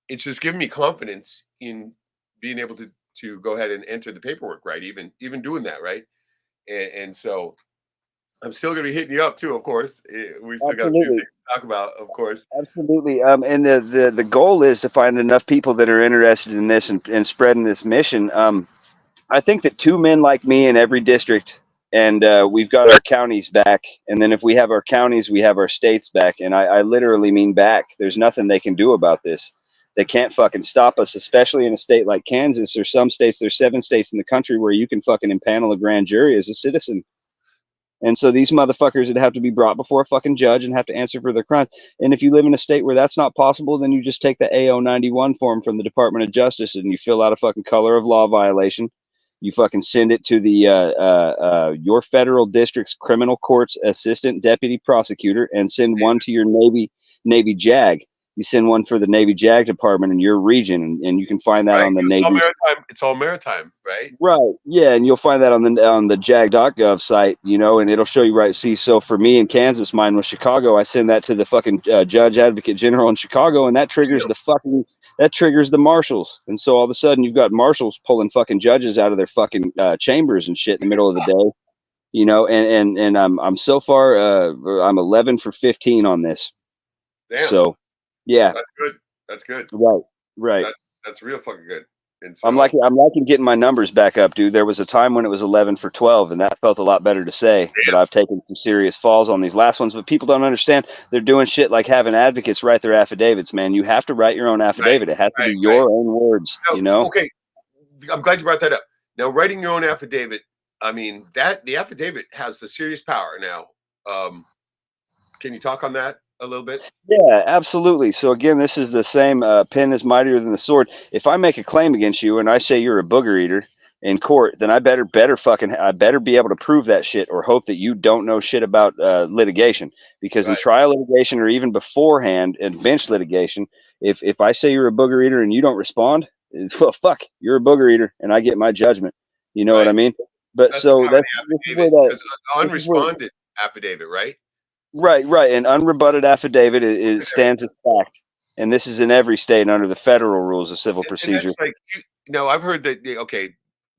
it's just given me confidence in being able to go ahead and enter the paperwork, right? Even doing that, right? And so I'm still gonna be hitting you up too, of course. We still got a few things Absolutely. to talk about, of course. Absolutely. And the goal is to find enough people that are interested in this and spreading this mission. I think that two men like me in every district and we've got our counties back. And then if we have our counties, we have our states back. And I literally mean back. There's nothing they can do about this. They can't fucking stop us, especially in a state like Kansas or some states. There's 7 states in the country where you can fucking impanel a grand jury as a citizen. And so these motherfuckers would have to be brought before a fucking judge and have to answer for their crimes. And if you live in a state where that's not possible, then you just take the AO 91 form from the Department of Justice and you fill out a fucking color of law violation. You fucking send it to the your federal district's criminal court's assistant deputy prosecutor and send one to your Navy JAG. You send one for the Navy JAG department in your region, and you can find that on the Navy. It's all maritime, right? Right. Yeah, and you'll find that on the jag.gov site, you know, and it'll show you right. See, so for me in Kansas, mine was Chicago. I send that to the fucking judge advocate general in Chicago, and that triggers the marshals. And so all of a sudden, you've got marshals pulling fucking judges out of their fucking chambers and shit in the middle of the day, you know. And I'm so far I'm 11 for 15 on this. Damn. So. Yeah, that's good. Right. That's real fucking good. And so, I'm liking getting my numbers back up, dude. There was a time when it was 11 for 12, and that felt a lot better to say. But I've taken some serious falls on these last ones. But people don't understand. They're doing shit like having advocates write their affidavits, man. You have to write your own affidavit. It has to be your own words, you know? Okay, I'm glad you brought that up. Now, writing your own affidavit, I mean, the affidavit has the serious power now. Can you talk on that a little bit? Yeah, absolutely. So again, this is the same pen is mightier than the sword. If I make a claim against you and I say you're a booger eater in court, then I better be able to prove that shit or hope that you don't know shit about litigation. Because in trial litigation or even beforehand in bench litigation, if I say you're a booger eater and you don't respond, well, fuck, you're a booger eater and I get my judgment. You know what I mean? But that's so that's unresponded affidavit, right? Right. An unrebutted affidavit is stands as fact, and this is in every state under the federal rules of civil procedure. And that's I've heard that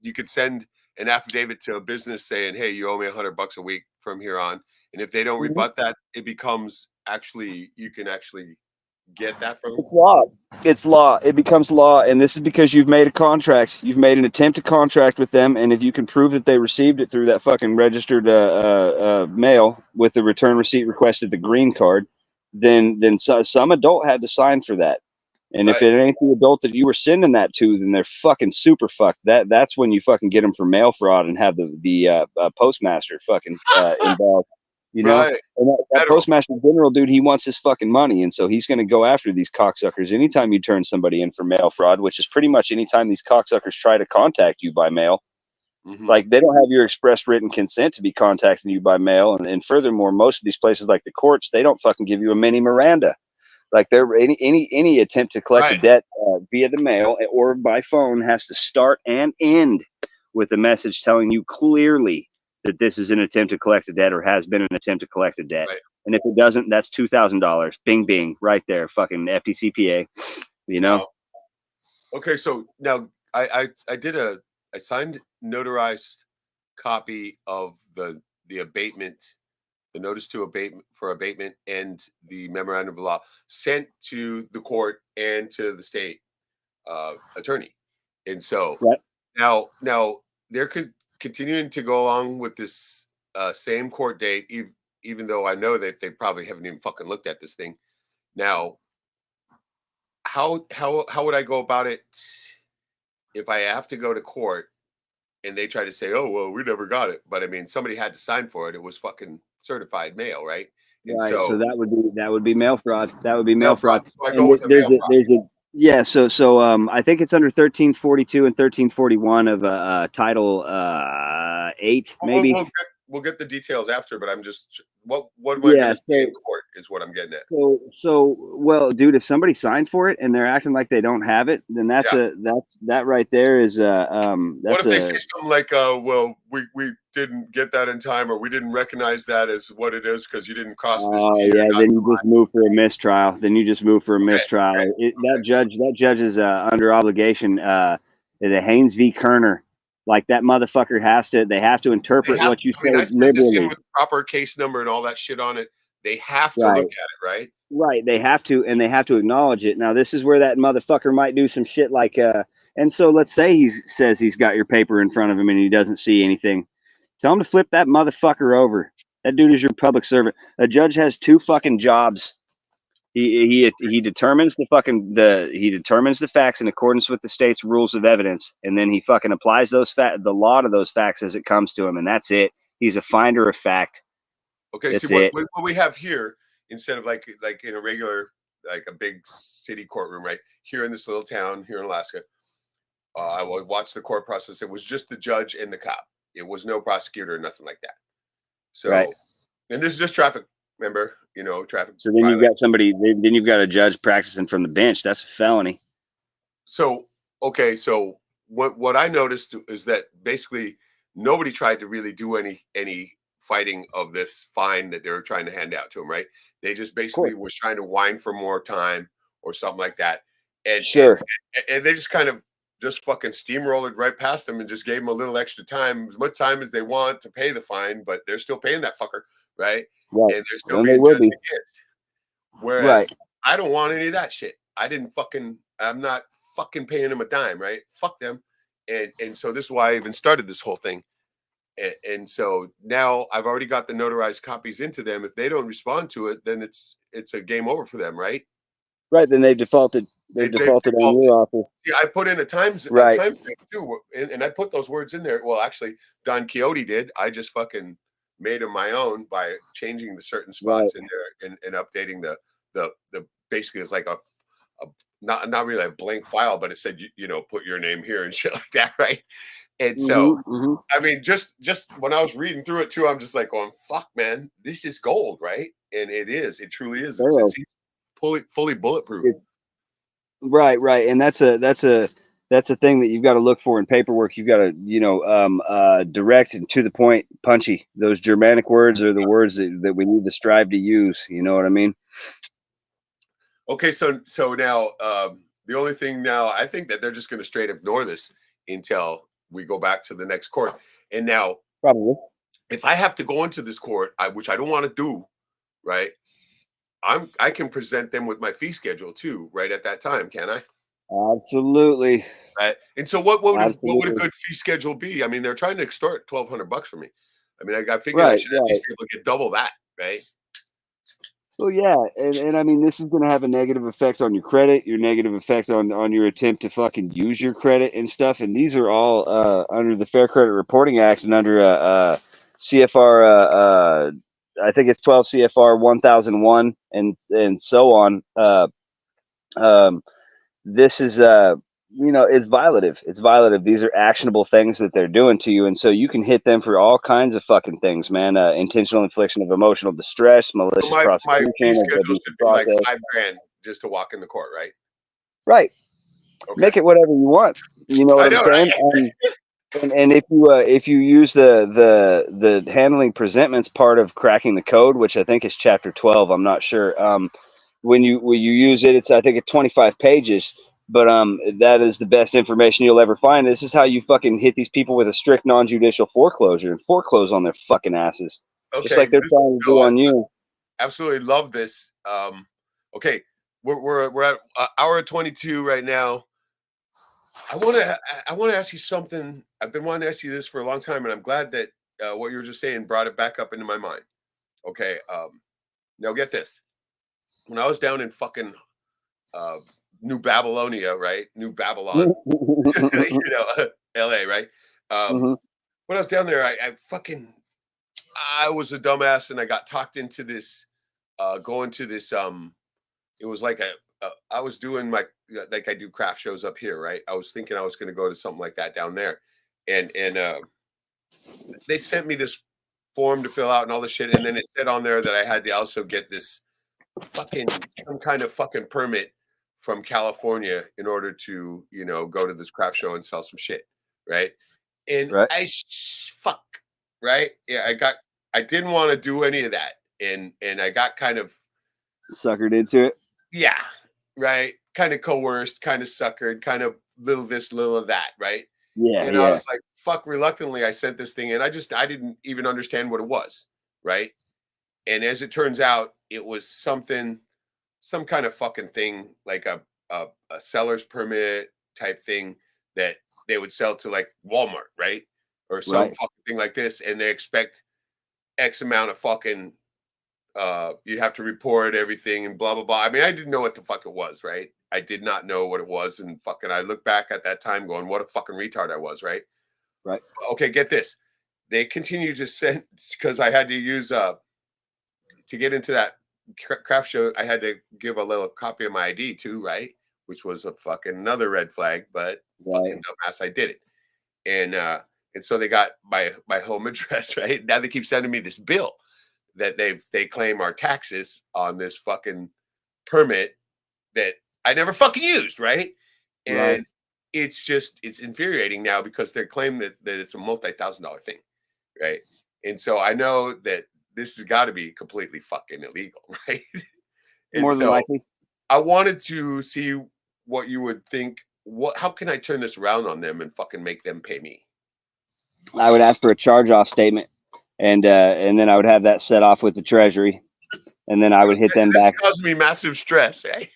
you could send an affidavit to a business saying, "Hey, you owe me $100 a week from here on," and if they don't rebut that, it becomes you can actually get that from. It's law. It's law. It becomes law, and this is because you've made a contract. You've made an attempt to contract with them, and if you can prove that they received it through that fucking registered mail with the return receipt requested, the green card, then some adult had to sign for that. And if it ain't the adult that you were sending that to, then they're fucking super fucked. That's when you fucking get them for mail fraud and have the postmaster fucking involved. You know, and that postmaster general dude, he wants his fucking money, and so he's going to go after these cocksuckers. Anytime you turn somebody in for mail fraud, which is pretty much anytime these cocksuckers try to contact you by mail, like they don't have your express written consent to be contacting you by mail, and furthermore, most of these places like the courts, they don't fucking give you a mini Miranda. Like any attempt to collect a debt via the mail or by phone has to start and end with a message telling you clearly that this is an attempt to collect a debt or has been an attempt to collect a debt. And if it doesn't, that's $2,000. Bing, bing, right there. Fucking FDCPA, you know? Okay, so now I signed notarized copy of the abatement, the notice to abatement and the memorandum of law sent to the court and to the state attorney. And so now they're continuing to go along with this same court date, even though I know that they probably haven't even fucking looked at this thing. Now, how would I go about it if I have to go to court and they try to say, "Oh, well, we never got it," but I mean, somebody had to sign for it. It was fucking certified mail, right? And so that would be mail fraud. That would be mail fraud. So I go with so I think it's under 1342 and 1341 of Title 8, maybe. We'll get the details after, but I'm just what am I going to say in court is what I'm getting at. So well, dude, if somebody signed for it and they're acting like they don't have it, then that right there is that's what if they say something like, well, we didn't get that in time, or we didn't recognize that as what it is because you didn't cross this. Then you just move for a mistrial. That judge is under obligation. The Haynes v. Kerner. Like that motherfucker they have to interpret what you say liberally. With proper case number and all that shit on it. They have to look at it, right? Right. They have to, and they have to acknowledge it. Now, this is where that motherfucker might do some shit like, and so let's say he says he's got your paper in front of him and he doesn't see anything. Tell him to flip that motherfucker over. That dude is your public servant. A judge has two fucking jobs. He determines he determines the facts in accordance with the state's rules of evidence, and then he fucking applies the law to those facts as it comes to him, and that's it. He's a finder of fact. Okay, see That's it. what we have here, instead of like in a regular, like a big city courtroom, right? Here in this little town here in Alaska, I would watch the court process. It was just the judge and the cop. It was no prosecutor or nothing like that. Right. So, and this is just traffic. Remember, traffic. So then you've got somebody. Then you've got a judge practicing from the bench. That's a felony. So okay, so what I noticed is that basically nobody tried to really do any fighting of this fine that they were trying to hand out to him, right? They just basically was trying to whine for more time or something like that, and Sure. and they just kind of just fucking steamrolled right past them and just gave them a little extra time, as much time as they want to pay the fine, but they're still paying that fucker, right? Right. And they're still And they being will judged be. against. Whereas Right. I don't want any of that shit. I'm not fucking paying them a dime, right? Fuck them. And so this is why I even started this whole thing. And so now I've already got the notarized copies into them. If they don't respond to it, then it's a game over for them, right? Right. Then they've defaulted. They've defaulted on your offer. Yeah, I put in a time Right. frame too, and I put those words in there. Well, actually, Don Quixote did. I just fucking made them my own by changing the certain spots in there and updating the basically it's like a not really a blank file, but it said put your name here and shit like that, right? And so I mean, just when I was reading through it too, I'm just like going, fuck, man, this is gold, right? And it is. It truly is. It's fully bulletproof. Right, right, and that's a thing that you've got to look for in paperwork. You've got to direct and to the point, punchy. Those Germanic words are the words that we need to strive to use. You know what I mean? Okay, so now the only thing now, I think that they're just going to straight ignore this until we go back to the next court. And now, probably, if I have to go into this court, which I don't want to do, right? I can present them with my fee schedule too, right at that time, can I? Absolutely. Right. And so what would a good fee schedule be? I mean, they're trying to extort $1,200 from me. I mean, I figured I should at least be able to get double that, right? Well, yeah, and I mean, this is going to have a negative effect on your credit, your negative effect on your attempt to fucking use your credit and stuff. And these are all under the Fair Credit Reporting Act and under CFR. I think it's 12 CFR 1001 and so on. This is it's violative. It's violative. These are actionable things that they're doing to you, and so you can hit them for all kinds of fucking things, man. Intentional infliction of emotional distress, malicious So my prosecution, fee schedule should be like $5,000 just to walk in the court, right? Right. Okay. Make it whatever you want. You know what I'm saying? Right? And if you use the handling presentments part of cracking the code, which I think is chapter 12, I'm not sure. When you use it, I think it's 25 pages. But that is the best information you'll ever find. This is how you fucking hit these people with a strict non-judicial foreclosure and foreclose on their fucking asses, just like they're trying to do on you. Absolutely love this. Okay, we're at hour 22 right now. I want to ask you something. I've been wanting to ask you this for a long time, and I'm glad that what you were just saying brought it back up into my mind. Okay, now get this. When I was down in fucking New Babylonia, right? New Babylon, LA, right? When I was down there, I was a dumbass and I got talked into this, going to this, it was like I was doing like I do craft shows up here, right? I was thinking I was going to go to something like that down there. And they sent me this form to fill out and all this shit. And then it said on there that I had to also get this some kind of fucking permit from California in order to, go to this craft show and sell some shit. Right. And fuck. Right. Yeah. I didn't want to do any of that. And I got kind of suckered into it. Yeah. Right. Kind of coerced, kind of suckered, kind of little this, little of that. Right. Yeah. And I was like, fuck, reluctantly, I sent this thing in. I didn't even understand what it was. Right. And as it turns out, it was some kind of fucking thing, like a seller's permit type thing that they would sell to like Walmart, right? or some Right. fucking thing like this, and they expect X amount of fucking you have to report everything and blah blah blah. I mean, I didn't know what the fuck it was, right? I did not know what it was, and fucking I look back at that time going, what a fucking retard I was, right? Right. Okay, get this. They continue to send because I had to use to get into that craft show, I had to give a little copy of my ID too, right? Which was a fucking another red flag, but fucking dumbass, I did it. And so they got my home address, right? Now they keep sending me this bill that they claim are taxes on this fucking permit that I never fucking used, right? And it's infuriating now because they claim that it's a multi-$1,000 thing, right? And so I know that this has got to be completely fucking illegal, right? And More than so likely. I wanted to see what you would think. How can I turn this around on them and fucking make them pay me? I would ask for a charge-off statement, and then I would have that set off with the Treasury, and then I would hit them This back. caused me massive stress, right?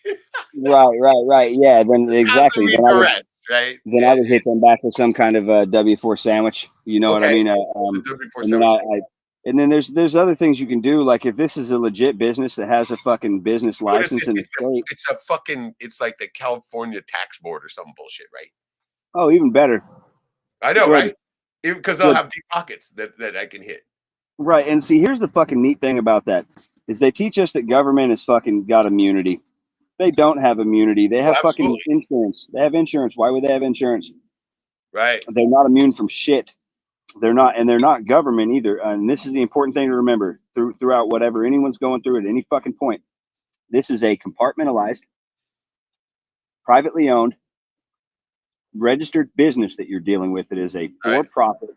Right. Yeah. Then exactly. Causing me Then I would. duress, right? Then I would hit them back with some kind of a W4 sandwich. You know what I Okay. mean? The W4 And then sandwich. and then there's other things you can do. Like if this is a legit business that has a fucking business Dude, license in the state. It's like the California tax board or some bullshit, right? Oh, even better. I know, Good. right? Because they'll Good. have deep pockets that I can hit. Right. And see, here's the fucking neat thing about that is they teach us that government has fucking got immunity. They don't have immunity. They have fucking Absolutely. insurance. They have insurance. Why would they have insurance? Right. They're not immune from shit. They're not, and they're not government either. And this is the important thing to remember throughout whatever anyone's going through at any fucking point. This is a compartmentalized, privately owned, registered business that you're dealing with. It is a for-profit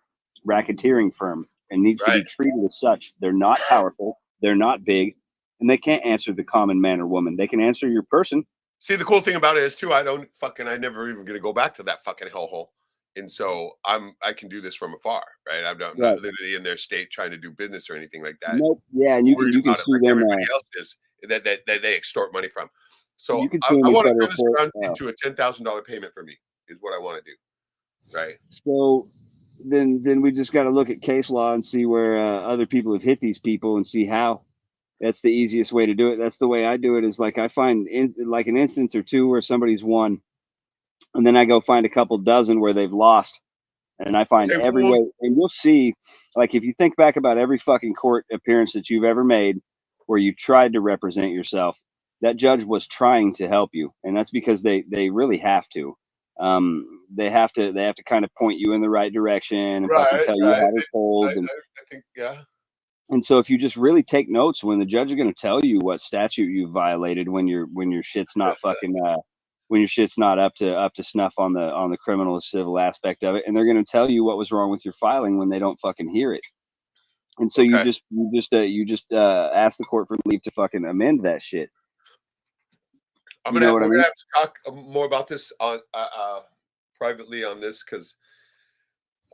racketeering firm and needs to be treated as such. They're not powerful. They're not big, and they can't answer the common man or woman. They can answer your person. See, the cool thing about it is too, I never even gonna go back to that fucking hellhole. And so I can do this from afar, right? I'm not literally in their state trying to do business or anything like that. Nope. Yeah, and you can sue them. Everybody else is that they extort money from. So you can I sue them in want to federal turn this court. around into a $10,000 payment for me is what I want to do. Right. So then we just got to look at case law and see where other people have hit these people and see how. That's the easiest way to do it. That's the way I do it. Is like I find like an instance or two where somebody's won, and then I go find a couple dozen where they've lost, and I find every way. And you'll see, like if you think back about every fucking court appearance that you've ever made, where you tried to represent yourself, that judge was trying to help you, and that's because they really have to. They have to kind of point you in the right direction and fucking tell you how to hold. I think And so if you just really take notes when the judge is going to tell you what statute you violated when your shit's not fucking when your shit's not up to snuff on the criminal or civil aspect of it, and they're going to tell you what was wrong with your filing when they don't fucking hear it. And so you just ask the court for leave to fucking amend that shit. We're gonna have to talk more about this on privately on this because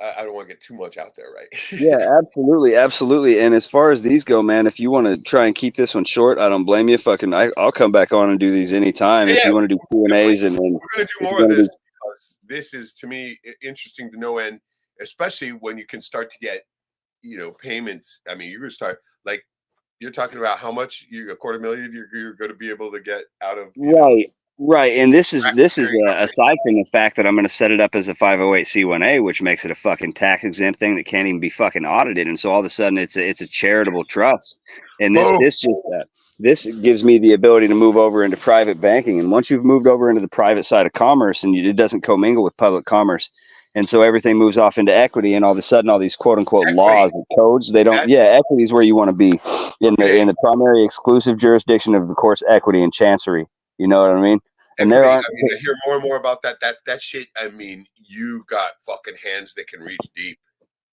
I don't want to get too much out there, right? Yeah, absolutely. And as far as these go, man, if you want to try and keep this one short, I don't blame you. I'll come back on and do these anytime. If you want to do Q&As and we're gonna do more of this because this is to me interesting to know, and especially when you can start to get payments. I mean, you're gonna start like you're talking about how much $250,000 you're going to be able to get out of Right, and this is aside from the fact that I'm going to set it up as a 508c1a, which makes it a fucking tax exempt thing that can't even be fucking audited, and so all of a sudden it's a charitable trust, and this gives me the ability to move over into private banking, and once you've moved over into the private side of commerce, and it doesn't commingle with public commerce, and so everything moves off into equity, and all of a sudden all these quote unquote laws and codes equity is where you want to be in the primary exclusive jurisdiction of the course equity and chancery. You know what I mean? And I hear more and more about that. That shit. I mean, you got fucking hands that can reach deep.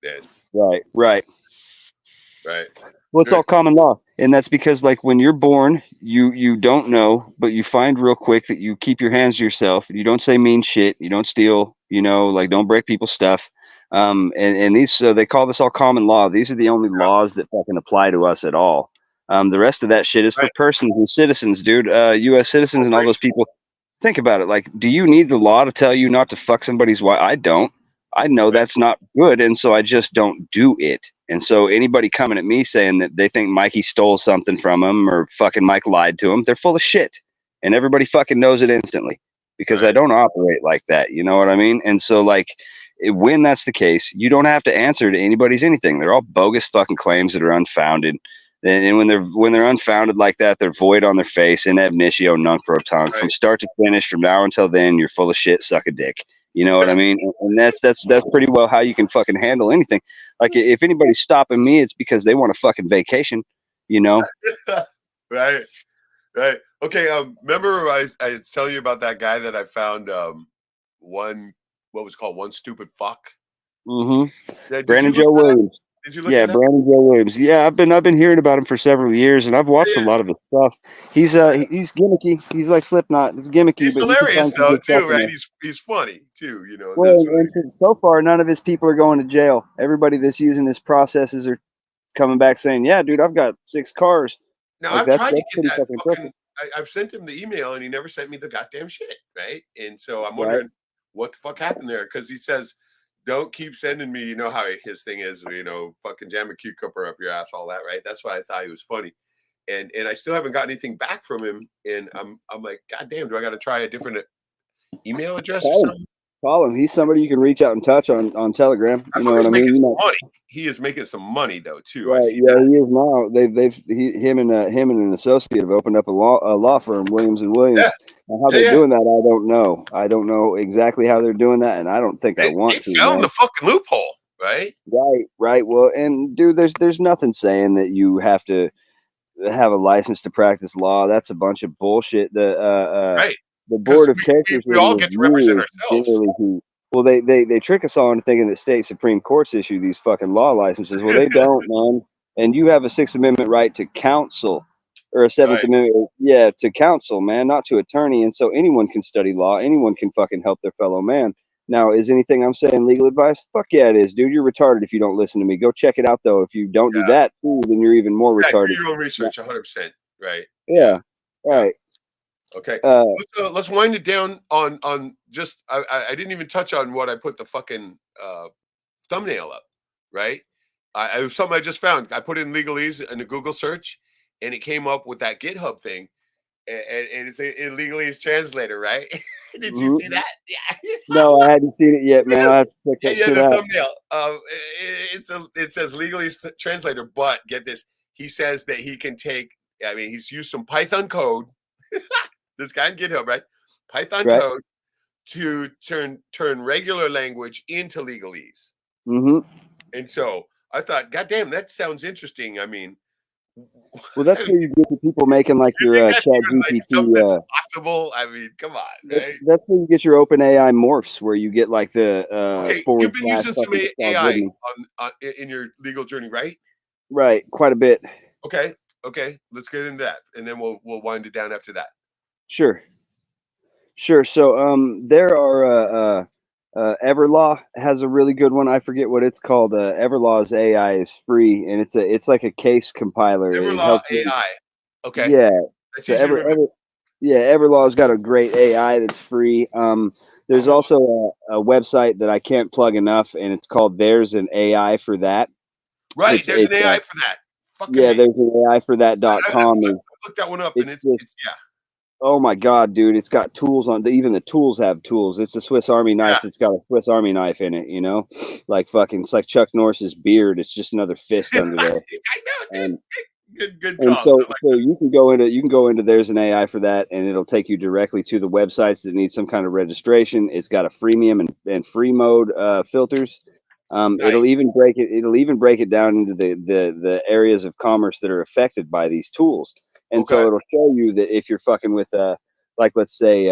Then. Right. Well, it's all common law, and that's because, like, when you're born, you don't know, but you find real quick that you keep your hands to yourself. You don't say mean shit. You don't steal. Like, don't break people's stuff. And these, so they call this all common law. These are the only laws that fucking apply to us at all. The rest of that shit is for persons and citizens, dude. U.S. citizens and all those people. Think about it. Like, do you need the law to tell you not to fuck somebody's wife? I don't. I know that's not good, and so I just don't do it. And so anybody coming at me saying that they think Mikey stole something from him or fucking Mike lied to him, they're full of shit. And everybody fucking knows it instantly because I Right. don't operate like that. You know what I mean? And so like when that's the case, you don't have to answer to anybody's anything. They're all bogus fucking claims that are unfounded. And when they're unfounded like that, they're void on their face, in ab initio, nunc pro tunc. From Right. start to finish, from now until then, you're full of shit, suck a dick. You know what I mean? And that's pretty well how you can fucking handle anything. Like if anybody's stopping me, it's because they want a fucking vacation, you know? Right. Right. Okay. Remember I was telling you about that guy that I found what was called One Stupid Fuck? Mm-hmm. Yeah, did Brandon you look Joe that up? Williams. Did you look Yeah, that up? Brandon Joe Williams. Yeah, I've been hearing about him for several years, and I've watched a Yeah. lot of his stuff. He's gimmicky. He's like Slipknot. It's gimmicky, He's but you can hilarious find some though, good stuff too, in right? there. He's funny too, you know. Well, That's what and so far, none of his people are going to jail. Everybody that's using his processes are coming back saying, "Yeah, dude, I've got 6 cars." Now Like I've tried to that's get pretty that fucking impressive, I've sent him the email and he never sent me the goddamn shit, right? And so I'm right? wondering what the fuck happened there, because he says, "Don't keep sending me." You know how his thing is, fucking jam a cucumber up your ass, all that, right? That's why I thought he was funny. And I still haven't got anything back from him. And I'm like, God damn, do I got to try a different email address or Call him. something? Call him. He's somebody you can reach out and touch on Telegram. I've You know heard what he's I making mean? some money. He is making some money though too. I Right, see yeah, that. he is now. Him and an associate have opened up a law firm, Williams and Yeah, Williams. Now, how yeah, they're yeah. doing that, I don't know. I don't know exactly how they're doing that, and I don't think I They want to, found man. the fucking loophole, right? Right. Well, and dude, there's nothing saying that you have to have a license to practice law. That's a bunch of bullshit. Right. The Because board of characters we all and get to represent review is ourselves. generally who. Well, they trick us all into thinking that state supreme courts issue these fucking law licenses. Well, they don't, man. And you have a Sixth Amendment right to counsel, or a Seventh Right. Amendment, yeah, to counsel, man, not to attorney. And so anyone can study law. Anyone can fucking help their fellow man. Now, is anything I'm saying legal advice? Fuck yeah, it is, dude. You're retarded if you don't listen to me. Go check it out, though. If you don't do Yeah. that, too, then you're even more Yeah. Do retarded. your own Yeah, research 100%. Right. Yeah. yeah, Yeah. right. Okay. Uh, Let's wind it down on just I didn't even touch on what I put the fucking thumbnail up, right? It was something I just found. I put in legalese in the Google search, and it came up with that GitHub thing, and it's a legalese translator, right? Did you mhm. see that? Yeah. No, I hadn't seen it yet, man. I have to check Yeah, that yeah, shit the out. thumbnail. It says legalese translator, but get this, he says that he can take. I mean, he's used some Python code. This guy in GitHub, right? Python Right. code to turn regular language into legalese. Hmm. And so I thought, God damn, that sounds interesting. I mean, Well, that's where you get the people making like you your think that's Chat even like something that's GPT. possible? I mean, come on, right? That's where you get your open AI morphs, where you get like the Okay, forward you've been slash using some fucking Saul AI Goodman. in your legal journey, right? Right, quite a bit. Okay, okay, let's get into that, and then we'll wind it down after that. Sure, sure. So there are Everlaw has a really good one. I forget what it's called. Everlaw's AI is free, and it's like a case compiler. It Everlaw helps you. AI. Okay, Yeah. that's So easy to remember. Everlaw's got a great AI that's free. There's also a website that I can't plug enough, and it's called There's an AI for That. Right, It's there's it's an AI for that. Fucking yeah, A. there's an AI for that.com. I looked that one up, and It's just it's yeah, oh my god, dude! It's got tools on. Even the tools have tools. It's a Swiss Army yeah. knife. It's got a Swiss Army knife in it. You know, like fucking. It's like Chuck Norris's beard. It's just another fist I under there. know, dude. Good And call. so you can go into there's an AI for that, and it'll take you directly to the websites that need some kind of registration. It's got a freemium and free mode filters. Nice. It'll even break it down into the areas of commerce that are affected by these tools. And Okay. so it'll show you that if you're fucking with like let's say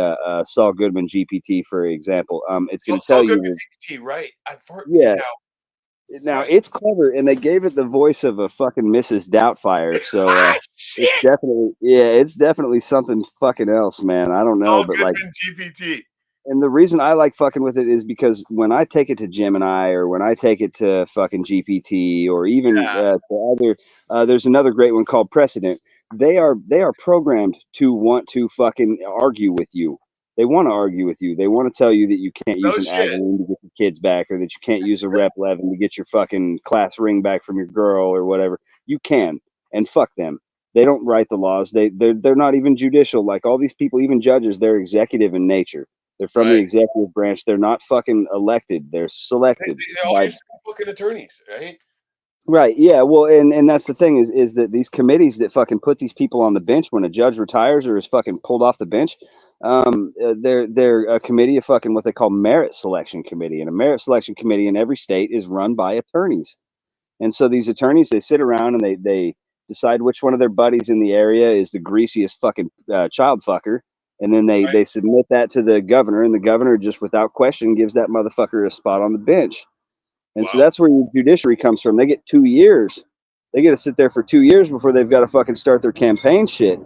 Saul Goodman GPT for example, it's going to tell So good you with GPT, right? I've heard yeah. now. Now Right. it's clever, and they gave it the voice of a fucking Mrs. Doubtfire. So Shit. it's definitely something fucking else, man. I don't know, Saul but like, Goodman GPT. and the reason I like fucking with it is because when I take it to Gemini or when I take it to fucking GPT or even Yeah. to other, there's another great one called Precedent. They are programmed to want to fucking argue with you. They want to argue with you. They want to tell you that you can't use No an ag shit. lien to get your kids back, or that you can't use a rep 11 to get your fucking class ring back from your girl or whatever. You can, and fuck them. They don't write the laws. They're not even judicial. Like all these people, even judges, they're executive in nature. They're from the Right. executive branch. They're not fucking elected. They're selected They all by. used to be fucking attorneys, right? Right. Yeah. Well, and that's the thing is that these committees that fucking put these people on the bench when a judge retires or is fucking pulled off the bench, they're a committee of fucking what they call merit selection committee, and a merit selection committee in every state is run by attorneys. And so these attorneys, they sit around and they decide which one of their buddies in the area is the greasiest fucking child fucker, and then Right. they submit that to the governor, and the governor just without question gives that motherfucker a spot on the bench. And so Wow. that's where your judiciary comes from. They get 2 years. They get to sit there for 2 years before they've got to fucking start their campaign shit.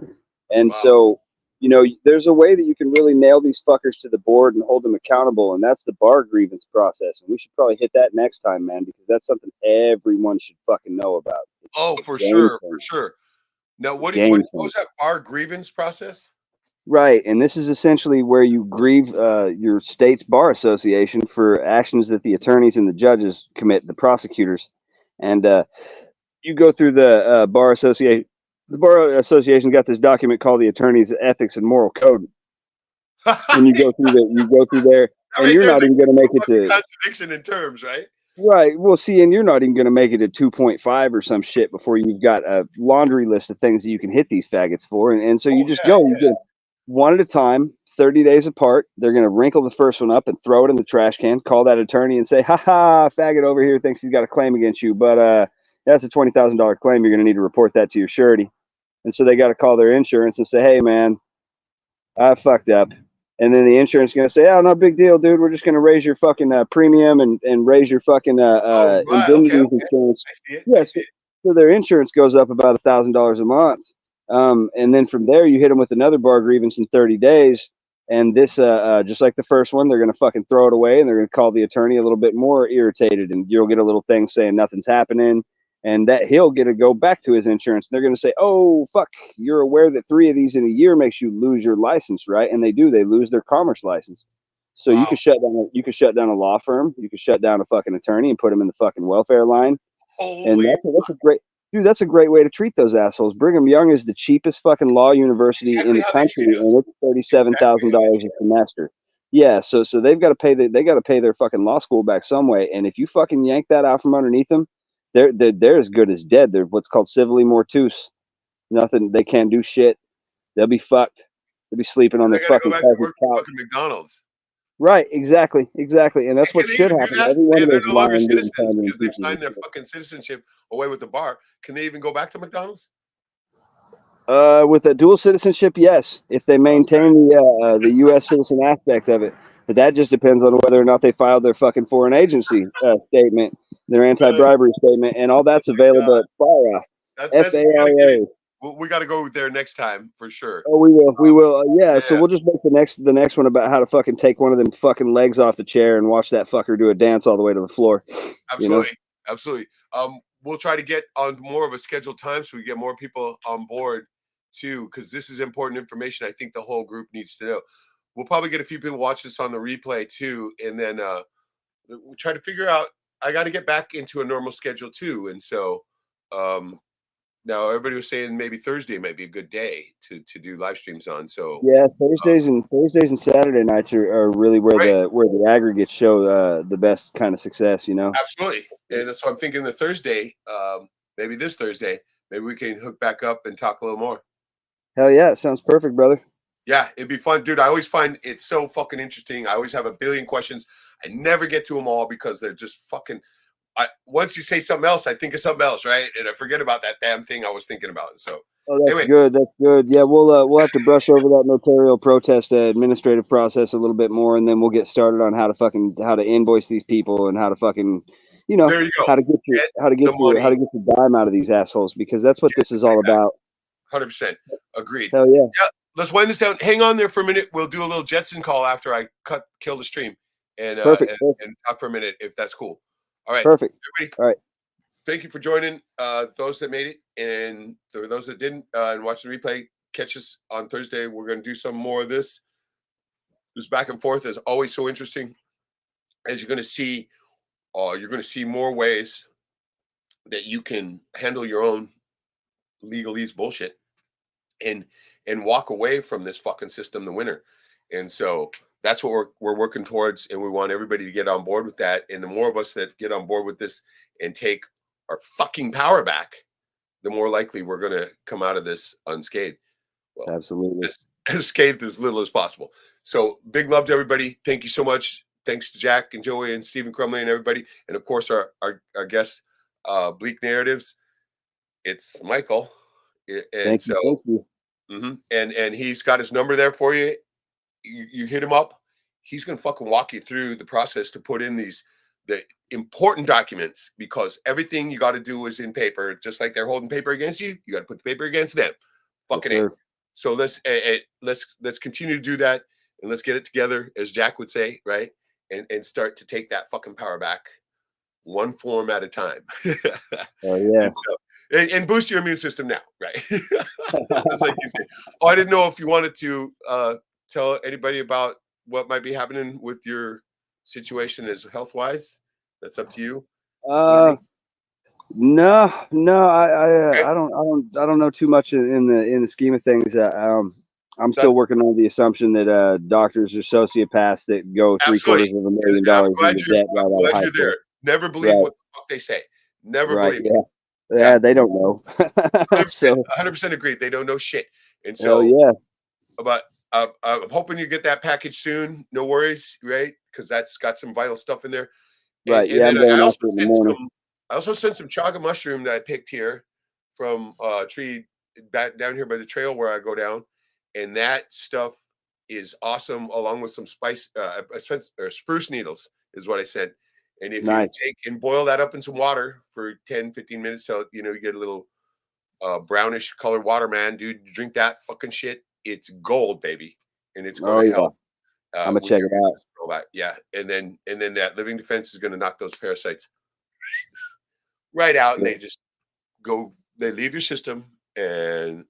And Wow. so, you know, there's a way that you can really nail these fuckers to the board and hold them accountable, and that's the bar grievance process. And we should probably hit that next time, man, because that's something everyone should fucking know about. Oh, It's for game sure, for changer. sure. Now, It's a what game was changer. that bar grievance process? Right, and this is essentially where you grieve your state's bar association for actions that the attorneys and the judges commit, the prosecutors, and you go through the bar association. The bar association got this document called the Attorney's Ethics and Moral Code, and you go through there, I and mean, you're there's not even going to a make it fucking to contradiction in terms, right? right. Well, see, and you're not even going to make it to 2.5 or some shit before you've got a laundry list of things that you can hit these faggots for, and so you Oh, just yeah. go, you get one at a time, 30 days apart. They're going to wrinkle the first one up and throw it in the trash can, call that attorney and say, ha ha, faggot over here thinks he's got a claim against you, but that's a $20,000 claim. You're going to need to report that to your surety. And so they got to call their insurance and say, hey, man, I fucked up. And then the insurance is going to say, oh, no big deal, dude. We're just going to raise your fucking premium and raise your fucking Oh, right. Okay, indemnities okay. insurance. I see it. I Yes. see it. So their insurance goes up about $1,000 a month. And then from there, you hit them with another bar grievance in 30 days. And this, just like the first one, they're going to fucking throw it away and they're going to call the attorney a little bit more irritated. And you'll get a little thing saying nothing's happening. And that he'll get to go back to his insurance. They're going to say, oh, fuck, you're aware that 3 of these in a year makes you lose your license, right? And they do. They lose their commerce license. So Wow. you could shut down a law firm. You could shut down a fucking attorney and put them in the fucking welfare line. And Holy. that's a great dude. That's a great way to treat those assholes. Brigham Young is the cheapest fucking law university in Exactly the how they country, treat us. and it's $37,000 Exactly how they a treat us. semester. Yeah, so they've got to they got to pay their fucking law school back some way. And if you fucking yank that out from underneath them, they're as good as dead. They're what's called civilly mortuus. Nothing. They can't do shit. They'll be fucked. They'll be sleeping on They their got to go fucking back to cousin's work for couch. fucking McDonald's. Right. Exactly. Exactly. And And that's what can they should even do happen to that? every one of They're those no longer lying, citizens pandering because they've pieces of signed their shit. fucking citizenship away with the bar. Can they even go back to McDonald's? With a dual citizenship, yes, if they Okay. maintain the U.S. citizen aspect of it. But that just depends on whether or not they filed their fucking foreign agency statement, their Really? anti-bribery statement, and all Oh that's my available god. at FARA, That's we got to get it. FARA. We got to go there next time for sure. Oh, we will, we will. Yeah, so Yeah, we'll just make the next one about how to fucking take one of them fucking legs off the chair and watch that fucker do a dance all the way to the floor. You know? absolutely, absolutely. We'll try to get on more of a scheduled time so we get more people on board too, because this is important information. I think the whole group needs to know. We'll probably get a few people watch this on the replay too, and then we'll try to figure out. I got to get back into a normal schedule too, and so um, now everybody was saying maybe Thursday might be a good day to do live streams on. So Yeah, Thursdays and Saturday nights are really where great. the aggregates show the best kind of success. You know. Absolutely. And so I'm thinking the Thursday, maybe this Thursday, maybe we can hook back up and talk a little more. Hell yeah, it sounds perfect, brother. Yeah, it'd be fun, dude. I always find it so fucking interesting. I always have a billion questions. I never get to them all because they're just fucking. Once you say something else, I think of something else, right? And I forget about that damn thing I was thinking about. So Oh, that's anyway, good. That's good. Yeah, we'll have to brush over that notarial protest administrative process a little bit more, and then we'll get started on how to invoice these people and how to fucking, there you go. how to get your Get how to get the your how money. to get your dime out of these assholes, because that's what Get this the is money all back. about. 100%. Agreed. Hell yeah. Yeah, let's wind this down. Hang on there for a minute. We'll do a little Jetson call after I kill the stream and Perfect. and talk for a minute if that's cool. All right, Perfect. everybody. All right. Thank you for joining. Those that made it, and for those that didn't and watch the replay, catch us on Thursday. We're going to do some more of this. This back and forth is always so interesting, as you're going to see more ways that you can handle your own legalese bullshit and walk away from this fucking system the winner. And so that's what we're working towards, and we want everybody to get on board with that. And the more of us that get on board with this and take our fucking power back, the more likely we're going to come out of this unscathed. Well, absolutely, as scathed as little as possible. So big love to everybody. Thank you so much. Thanks to Jack and Joey and Stephen Crumley and everybody, and of course our guest, Bleak Narratives. It's Michael, and thank you. And he's got his number there for you. You hit him up. He's gonna fucking walk you through the process to put in the important documents, because everything you got to do is in paper. Just like they're holding paper against you, you got to put the paper against them. Fucking yes, so let's continue to do that, and let's get it together, as Jack would say, right? And start to take that fucking power back, one form at a time. Oh yeah. And boost your immune system now, right? Just like you say. Oh, I didn't know if you wanted to tell anybody about what might be happening with your situation as health wise. That's up to you. No, Okay. I don't know too much in the scheme of things. I'm still working on the assumption that doctors are sociopaths that go $750,000 into debt right out of high school. There. Never believe what the fuck they say. Never believe. Yeah, they don't know. 100% agreed. They don't know shit. And so, but I'm hoping you get that package soon. No worries, right? Because that's got some vital stuff in there. Right. And I'm going after it in the morning. I also sent some chaga mushroom that I picked here from a tree back down here by the trail where I go down, and that stuff is awesome, along with some spice or spruce needles is what I said. And if you take and boil that up in some water for 10-15 minutes till you get a little brownish colored water, man, dude, you drink that fucking shit, it's gold, baby, and it's going to help. I'm gonna check it out. All that, yeah, and then that living defense is going to knock those parasites right out, and they leave your system, and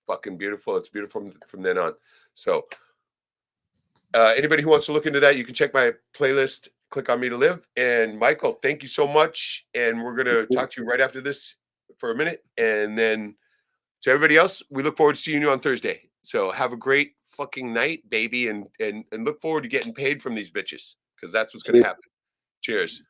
fucking beautiful. It's beautiful from then on. So anybody who wants to look into that, you can check my playlist, click on Me to Live. And Michael, thank you so much, and we're going to talk to you right after this for a minute, and then to everybody else, we look forward to seeing you on Thursday. So have a great fucking night, baby, and look forward to getting paid from these bitches, because that's what's going to happen. Cheers.